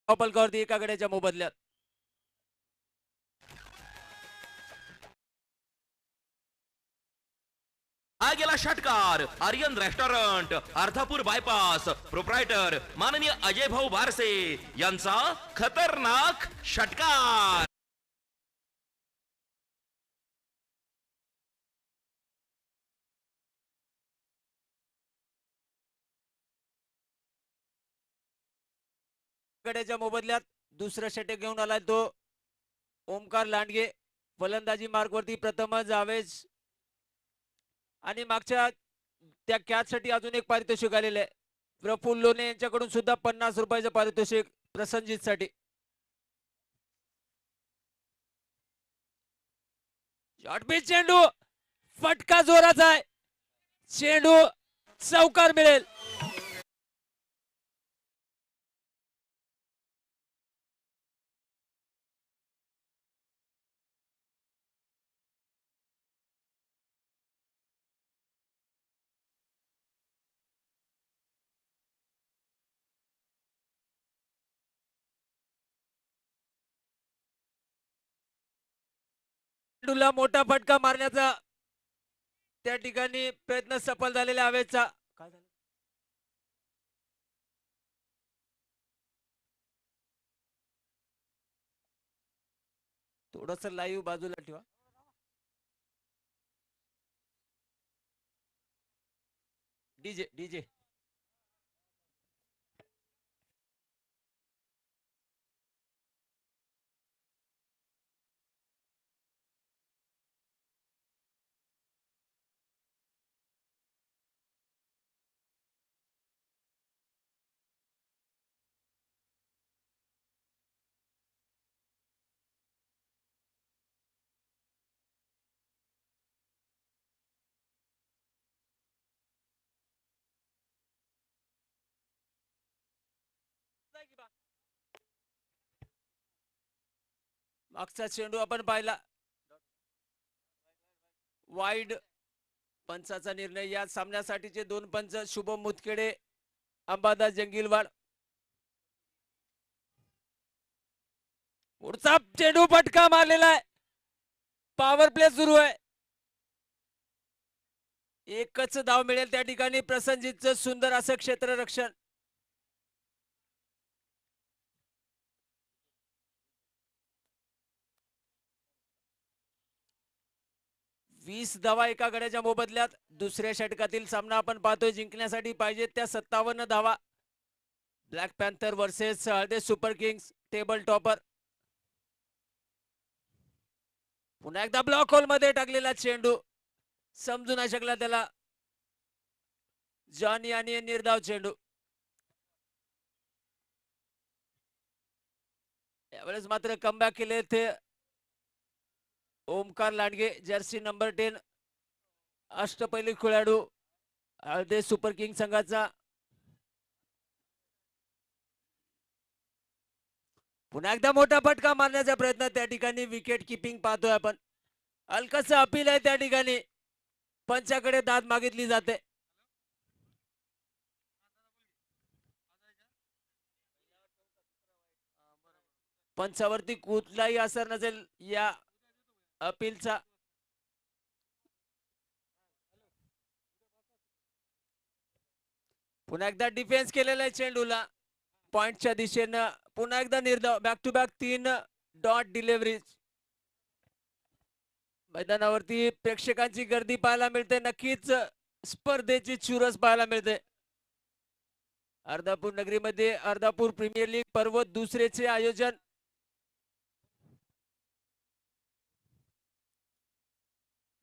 पलकावरती एका गड्याच्या मोबदल्यात. हा गेला षटकार. Aryan restaurant, Ardhapur bypass, proprietor माननीय अजय भाऊ बारसे यांचा खतरनाक षटकार. गड्याच्या मोबदल्यात दुसरा षटक घेऊन आलाय तो ओमकार लांडगे. फलंदाजी मार्कवरती प्रथम जावेज आणि मागच्या त्या कॅच साठी अजून एक पारितोषिक आलेले आहे. प्रफुल्ल लोणे यांच्याकडून सुद्धा 50 रुपयाचं पारितोषिक प्रसंजित साठी. शॉर्टपिच चेंडू, फटका जोराचा आहे, चेंडू चौकार मिळेल. चेंडूला मोठा फटका मारण्याचा त्या ठिकाणी प्रयत्न सफल झालेला हवेचा. काय झालं? थोडस लाईव्ह बाजूला ठेवा. डीजे डीजे मागचा चेंडू आपण पाहिला, वाईड. पंचाचा निर्णय. या सामन्यासाठीचे 2 पंच शुभम मुतखेडे, अंबादास जंगीलवाड. पुढचा चेंडू फटका मारलेला आहे, पॉवर प्ले सुरू आहे. एकच धाव मिळेल त्या ठिकाणी. प्रसंजितचं सुंदर असं क्षेत्ररक्षण. वीस धावा एका गड्याच्या मोबदल्यात. दुसऱ्या षटकातील सामना आपण पाहतोय. जिंकण्यासाठी पाहिजे त्या 57 धावा. Black Panther versus Halde super kings, table topper. पुन्हा एकदा ब्लॉक होल मध्ये टाकलेला चेंडू, समजू नाही शकला त्याला जॉनी आणि निर्धाव चेंडू. यावेळेस मात्र कमबॅक केले ते ओमकार लांडगे, जर्सी नंबर 10, अष्टपैलू खेळाडू हळदे सुपर किंग संघाचा. पुन्हा एकदा मोठा फटका मारण्याचा प्रयत्न. त्या ठिकाणी विकेट किपिंग पाहतोय आपण. हलकस अपील आहे त्या ठिकाणी. पंचाकडे दाद मागितली जाते. पंचावरती कुठलाही असर नसेल या अपीलचा. पुन्हा एकदा डिफेन्स केलेला आहे चेंडूला पॉइंटच्या दिशेनं. पुन्हा एकदा निर्धाव. Back to back 3 dot deliveries. मैदानावरती प्रेक्षकांची गर्दी पाहायला मिळते. नक्कीच स्पर्धेची चुरस पाहायला मिळते. अर्धापूर नगरीमध्ये अर्धापूर प्रीमियर लीग पर्व दुसरेचे आयोजन.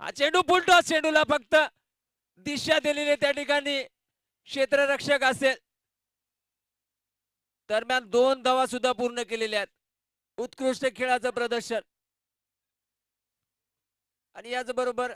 हा चेंडू फुलटॉस. चेंडूला फक्त दिशा दिलेली त्या ठिकाणी क्षेत्ररक्षक असेल. दरम्यान 2 धावा सुद्धा पूर्ण केलेल्या आहेत. उत्कृष्ट खेळाचं प्रदर्शन. आणि याच बरोबर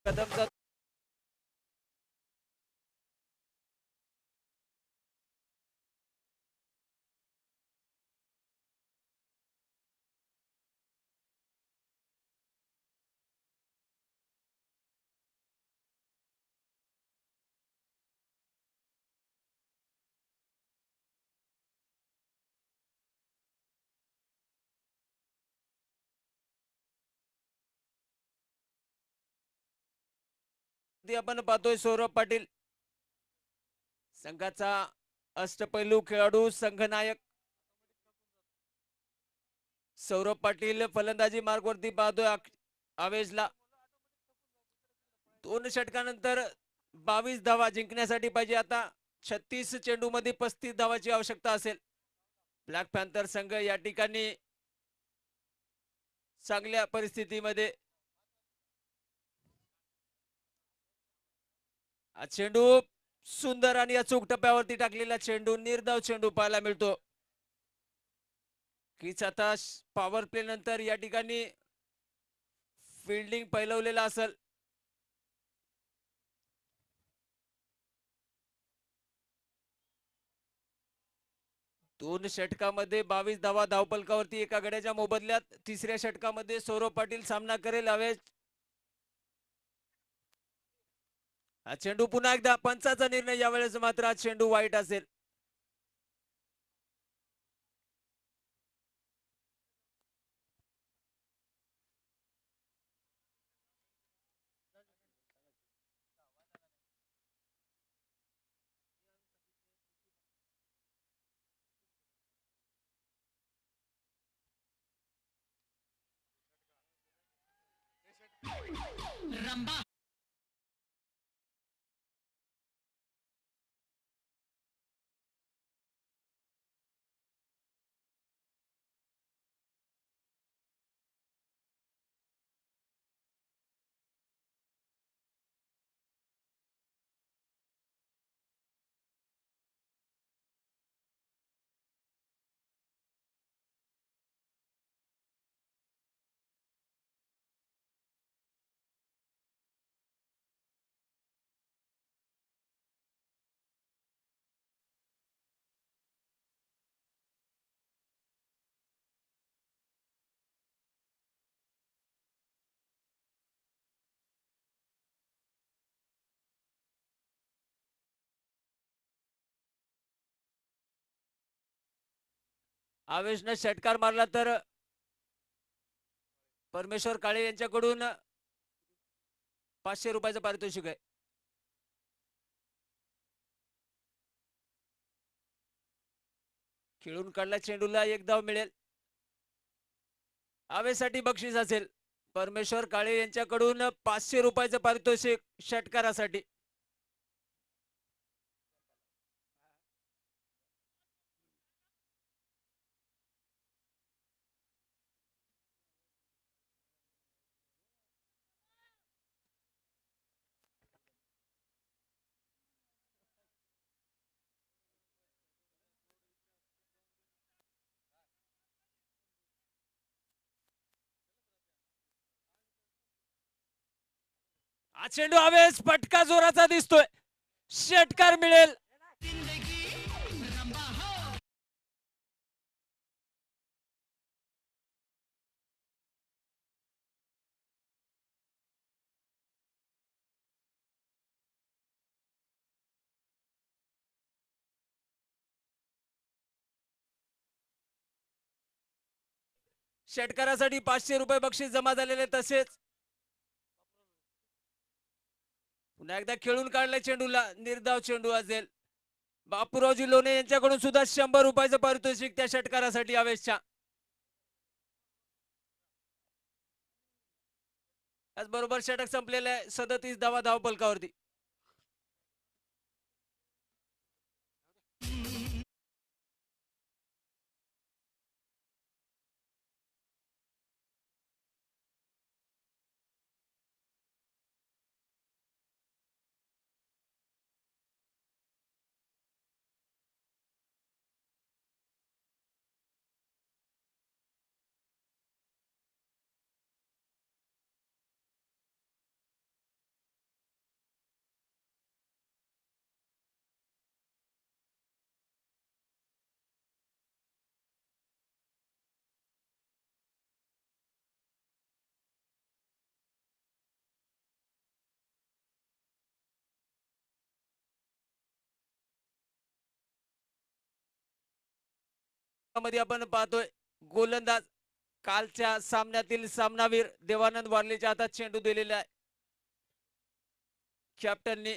कदमचा आपण पाहतोय सौरभ पाटील संघाचा अष्टपैलू खेळाडू संघनायक सौरभ पाटील फलंदाजी मार्गवरती पाहतोय आवेशला 2 षटकानंतर 22 धावा जिंकण्यासाठी पाहिजे आता 36 चेंडू मध्ये 35 धावाची आवश्यकता असेल ब्लॅक पॅन्थर संघ या ठिकाणी चांगल्या परिस्थितीमध्ये हा चेंडू सुंदर आणि अचूक टप्प्यावरती टाकलेला चेंडू निर्धाव चेंडू पाहायला मिळतो कीच आता पॉवर प्ले नंतर या ठिकाणी फिल्डिंग पैलवलेला असेल 2 षटकामध्ये 22 धावा धावपलकावरती एका गड्याच्या मोबदल्यात तिसऱ्या षटकामध्ये सौरभ पाटील सामना करेल हवेत हा चेंडू पुन्हा एकदा पंचाचा निर्णय यावेळेस मात्र हा चेंडू वाईट असेल आवेशने षटकार मारला तर परमेश्वर काळे यांच्याकडून 500 रुपयाचं पारितोषिक आहे खेळून काढला चेंडूला 1 धाव मिळेल आवेशसाठी बक्षीस असेल परमेश्वर काळे यांच्याकडून 500 रुपयाचं पारितोषिक षटकारासाठी हा चेंडू हवेस फटका जोराचा दिसतोय. षटकार मिळेल. षटकारासाठी 500 रुपये बक्षीस जमा झालेले. तसेच पुन्हा एकदा खेळून काढलाय चेंडूला. निर्धाव चेंडू असेल. बापूरावजी लोणे यांच्याकडून सुद्धा 100 रुपयाचं पारितोषिक त्या षटकारासाठी आवेशच्या. त्याचबरोबर षटक संपलेलं आहे. 37 धावा धावफलकावरती. मध्ये आपण पाहतोय गोलंदाज कालच्या सामन्यातील सामनावीर देवानंद वारलेच्या हातात चेंडू दिलेला आहे. कॅप्टननी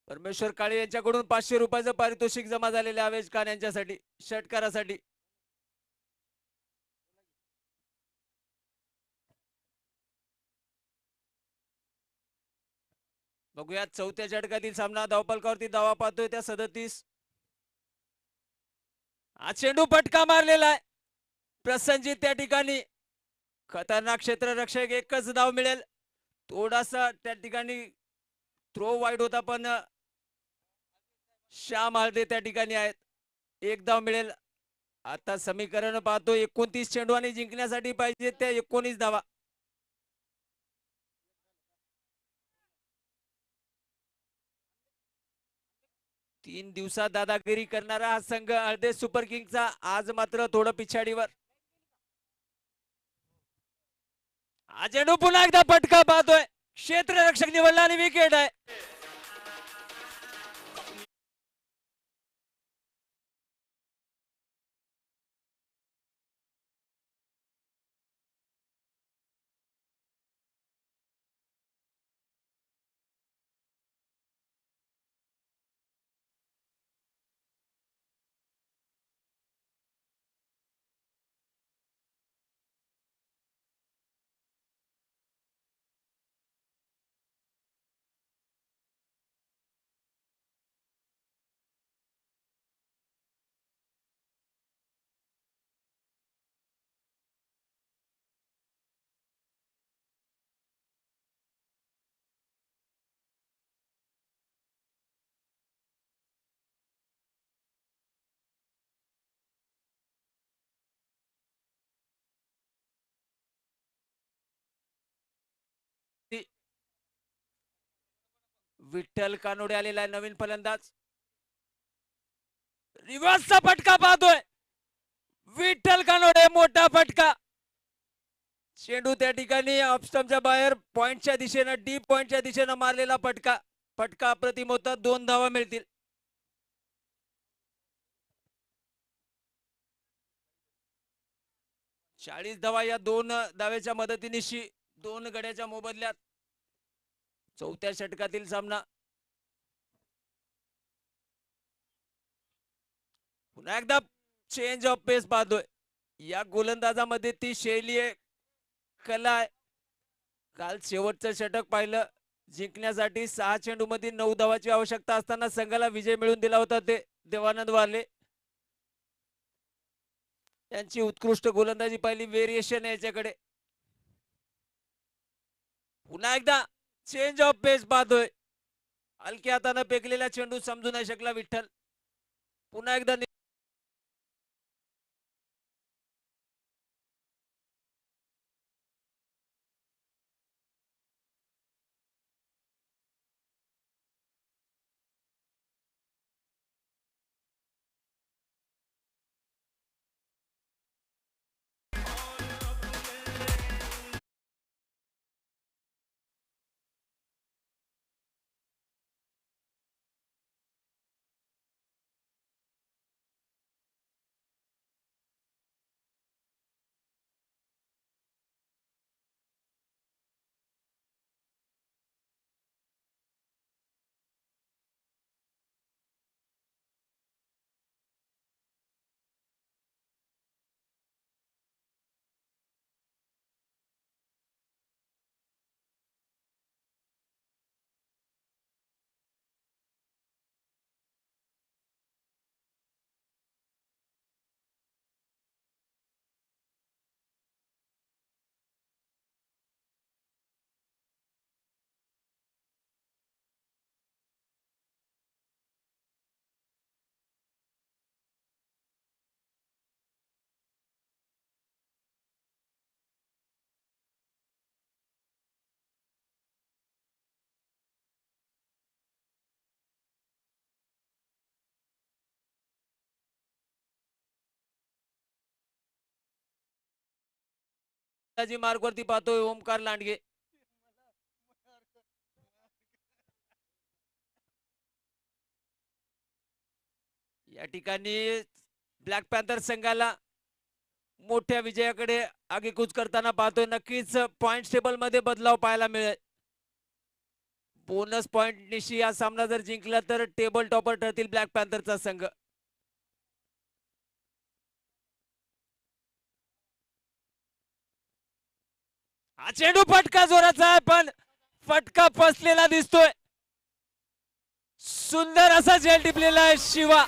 परमेश्वर काळे यांच्याकडून 500 रुपयाचं पारितोषिक जमा झालेले आवेश खान यांच्यासाठी षटकारासाठी. बघूया चौथ्या षटकातील सामना. धावफलकावरती धावा पाहतोय त्या 37. हा चेंडू फटका मारलेला आहे. प्रसंजित त्या ठिकाणी खतरनाक क्षेत्ररक्षक. एकच धाव मिळेल. थोडासा त्या ठिकाणी थ्रो वाईड होता पण श्याम हळदे त्या ठिकाणी आहेत. एक धाव मिळेल. आता समीकरण पाहतो 29 चेंडू आणि जिंकण्यासाठी पाहिजे त्या 19 धावा. 3 दिवसात दादागिरी करणारा हा संघ हळदे सुपर किंगचा आज मात्र थोडं पिछाडीवर. हा चेंडू पुन्हा एकदा फटका पाहतोय. क्षेत्ररक्षक निवडला आणि विकेट आहे. विठ्ठल कानोडे आलेला आहे नवीन फलंदाज. रिव्हर्सचा फटका पाहतोय विठ्ठल कानोडे. मोठा फटका. चेंडू त्या ठिकाणी ऑफस्टमच्या बाहेर पॉइंटच्या दिशेनं डीप पॉइंटच्या दिशेनं मारलेला फटका. फटका अप्रतिम होता. 2 धावा मिळतील. चाळीस धावा या 2 धावेच्या मदतीनिशी 2 गड्याच्या मोबदल्यात चौथ्या षटकातील सामना. पुन्हा एकदा चेंज ऑफ पेस पाहतोय. या गोलंदाजामध्ये ती शैली आहे, कला आहे. काल शेवटचं षटक पाहिलं. जिंकण्यासाठी 6 चेंडू मध्ये 9 धावाची आवश्यकता असताना संघाला विजय मिळवून दिला होता ते देवानंद वारले. त्यांची उत्कृष्ट गोलंदाजी पाहिली. व्हेरिएशन आहे याच्याकडे. पुन्हा एकदा चेंज ऑफ पेस पाहतोय. हलक्या हाताने फेकलेला चेंडू समजू नाही शकला विठ्ठल. पुन्हा एकदा गोलंदाजी मार्ग वरती पाहतोय ओमकार लांडगे. या ठिकाणी ब्लॅक पॅन्थर संघाला मोठ्या विजयाकडे आगेकूच करताना पाहतोय. नक्कीच पॉइंट टेबल मध्ये बदलाव पाहायला मिळेल. बोनस पॉइंट निशी हा सामना जर जिंकला तर टेबल टॉपर ठरतील ब्लॅक पॅन्थरचा संघ. हा चेंडू फटका जोराचा आहे पण फटका फसलेला दिसतोय. सुंदर असा झेल टिपलेला आहे शिवा.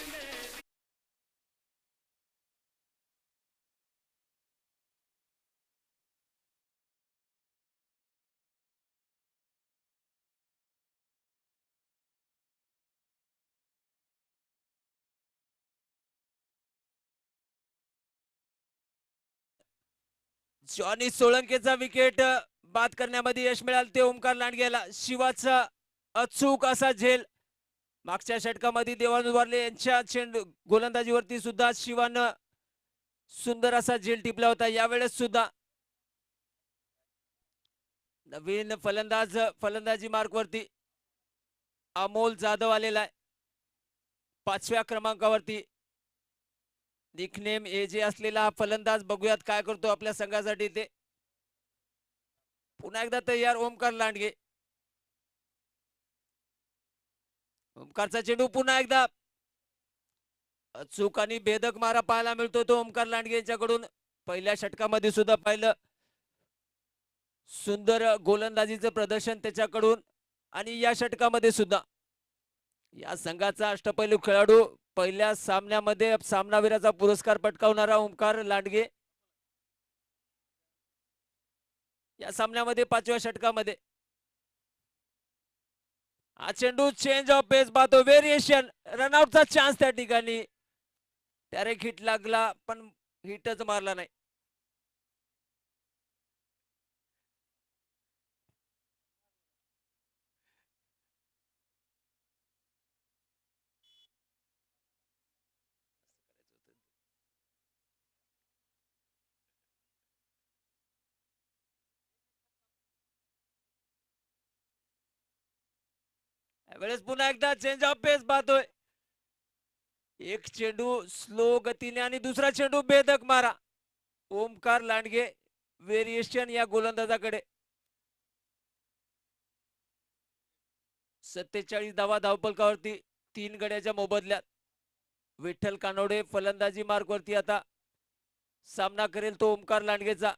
जॉनी सोळंकेचा विकेट बाद करण्यामध्ये यश मिळालं ते ओमकार लांडगेला. शिवाचा अचूक असा झेल. मागच्या षटकामध्ये देवानंद उभारले यांच्या चेंडू गोलंदाजीवरती सुद्धा शिवानं सुंदर असा झेल टिपला होता. यावेळेस सुद्धा नवीन फलंदाजी मार्क वरती अमोल जाधव आलेला आहे 5व्या क्रमांकावरती. निकनेम ए जे असलेला हा फलंदाज बघूयात काय करतो आपल्या संघासाठी ते. पुन्हा एकदा तयार ओमकार लांडगे. ओमकारचा चेंडू पुन्हा एकदा अचूक आणि भेदक मारा पाहायला मिळतो तो ओमकार लांडगे यांच्याकडून. पहिल्या षटकामध्ये सुद्धा पाहिलं सुंदर गोलंदाजीचं प्रदर्शन त्याच्याकडून आणि या षटकामध्ये सुद्धा. या संघाचा अष्टपैलू खेळाडू पहिल्या सामन्यामध्ये सामनावीराचा पुरस्कार पटकावणारा ओमकार लांडगे या सामन्यामध्ये 5व्या षटकामध्ये. हा चेंडू चेंज ऑफ पेस पाहतो. व्हेरिएशन रनआउटचा चान्स त्या ठिकाणी. डायरेक्ट हिट लागला पण हिटच मारला नाही. यावेळेस पुन्हा एकदा चेंज ऑफ पेस पाहतोय. एक चेंडू स्लो गतीने आणि दुसरा चेंडू भेदक मारा. ओमकार लांडगे व्हेरिएशन या गोलंदाजाकडे. 47 धावा धावपलकावरती 3 गड्याच्या मोबदल्यात. विठ्ठल कानोडे फलंदाजी मार्क वरती आता सामना करेल तो ओमकार लांडगेचा.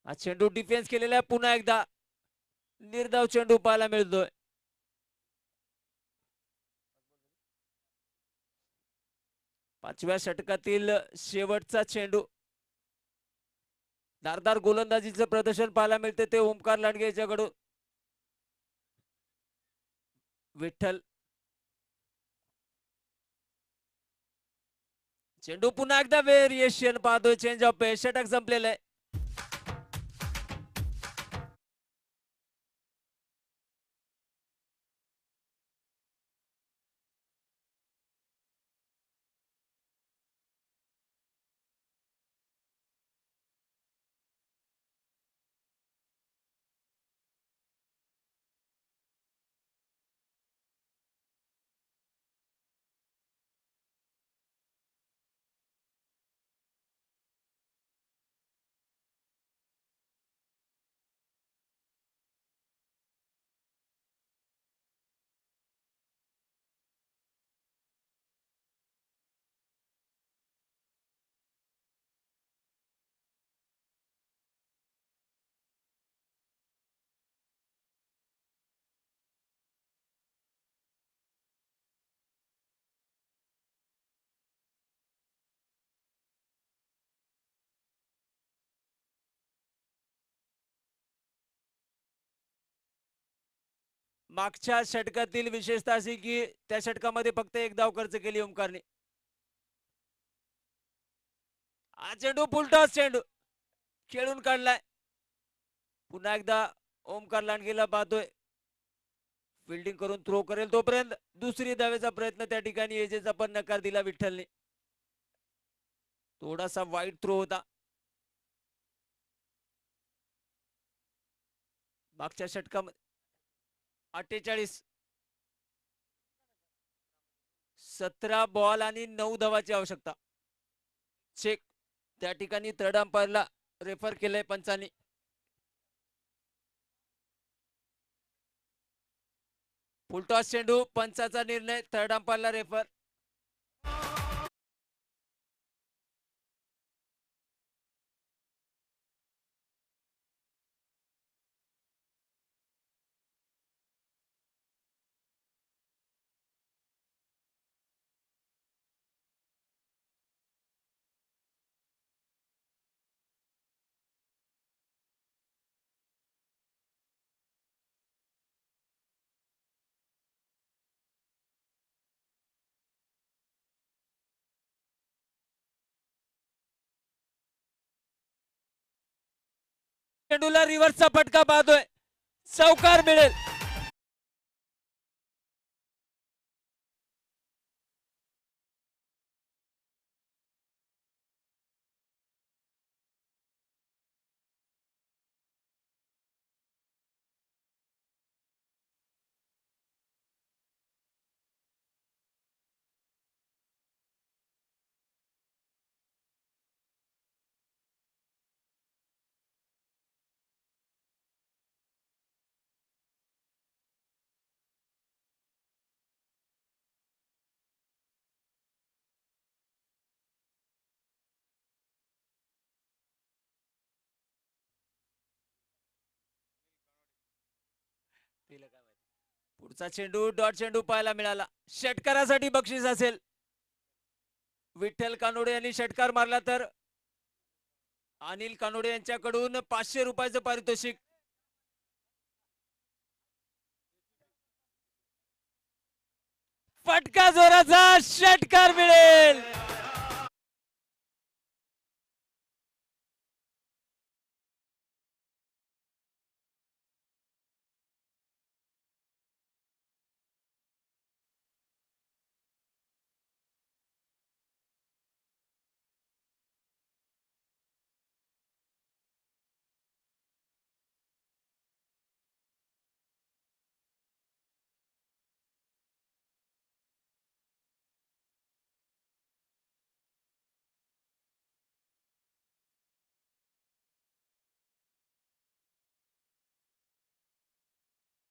हा चेंडू डिफेन्स केलेला आहे. पुन्हा एकदा निर्धाव चेंडू पाहायला मिळतोय. पाचव्या षटकातील शेवटचा चेंडू. धारदार गोलंदाजीचं प्रदर्शन पाहायला मिळते ते ओमकार लांडगे याच्याकडून. विठ्ठल चेंडू पुन्हा एकदा व्हेरिएशन पाहतोय. चेंज ऑफ पेस. षटक संपलेलं आहे. मागच्या षटकातील विशेषता अशी की त्या षटकामध्ये फक्त एक धाव खर्च केली ओमकारने. हा चेंडू फुलटॉस चेंडू खेळून काढलाय. पुन्हा एकदा ओमकार लांडगेला पाहतोय. फिल्डिंग करून थ्रो करेल तोपर्यंत दुसरी धावेचा प्रयत्न त्या ठिकाणी एजेचा पण नकार दिला विठ्ठलने. थोडासा वाईट थ्रो होता. मागच्या षटकामध्ये 48. 17 बॉल आणि 9 धावाची आवश्यकता. चेक त्या ठिकाणी थर्ड अंपायरला रेफर केलंय पंचांनी. फुलटॉस चेंडू, पंचाचा निर्णय, थर्ड अंपायरला रेफर. चेंडूला रिव्हर्सचा फटका पाहतोय, चौकार मिळेल. पुढचा चेंडू डॉट चेंडू पाहायला मिळाला. षटकारासाठी बक्षीस असेल. विठ्ठल कानोडे यांनी षटकार मारला तर अनिल कानोडे यांच्याकडून 500 रुपयाचं पारितोषिक. फटका जोराचा, षटकार मिळेल.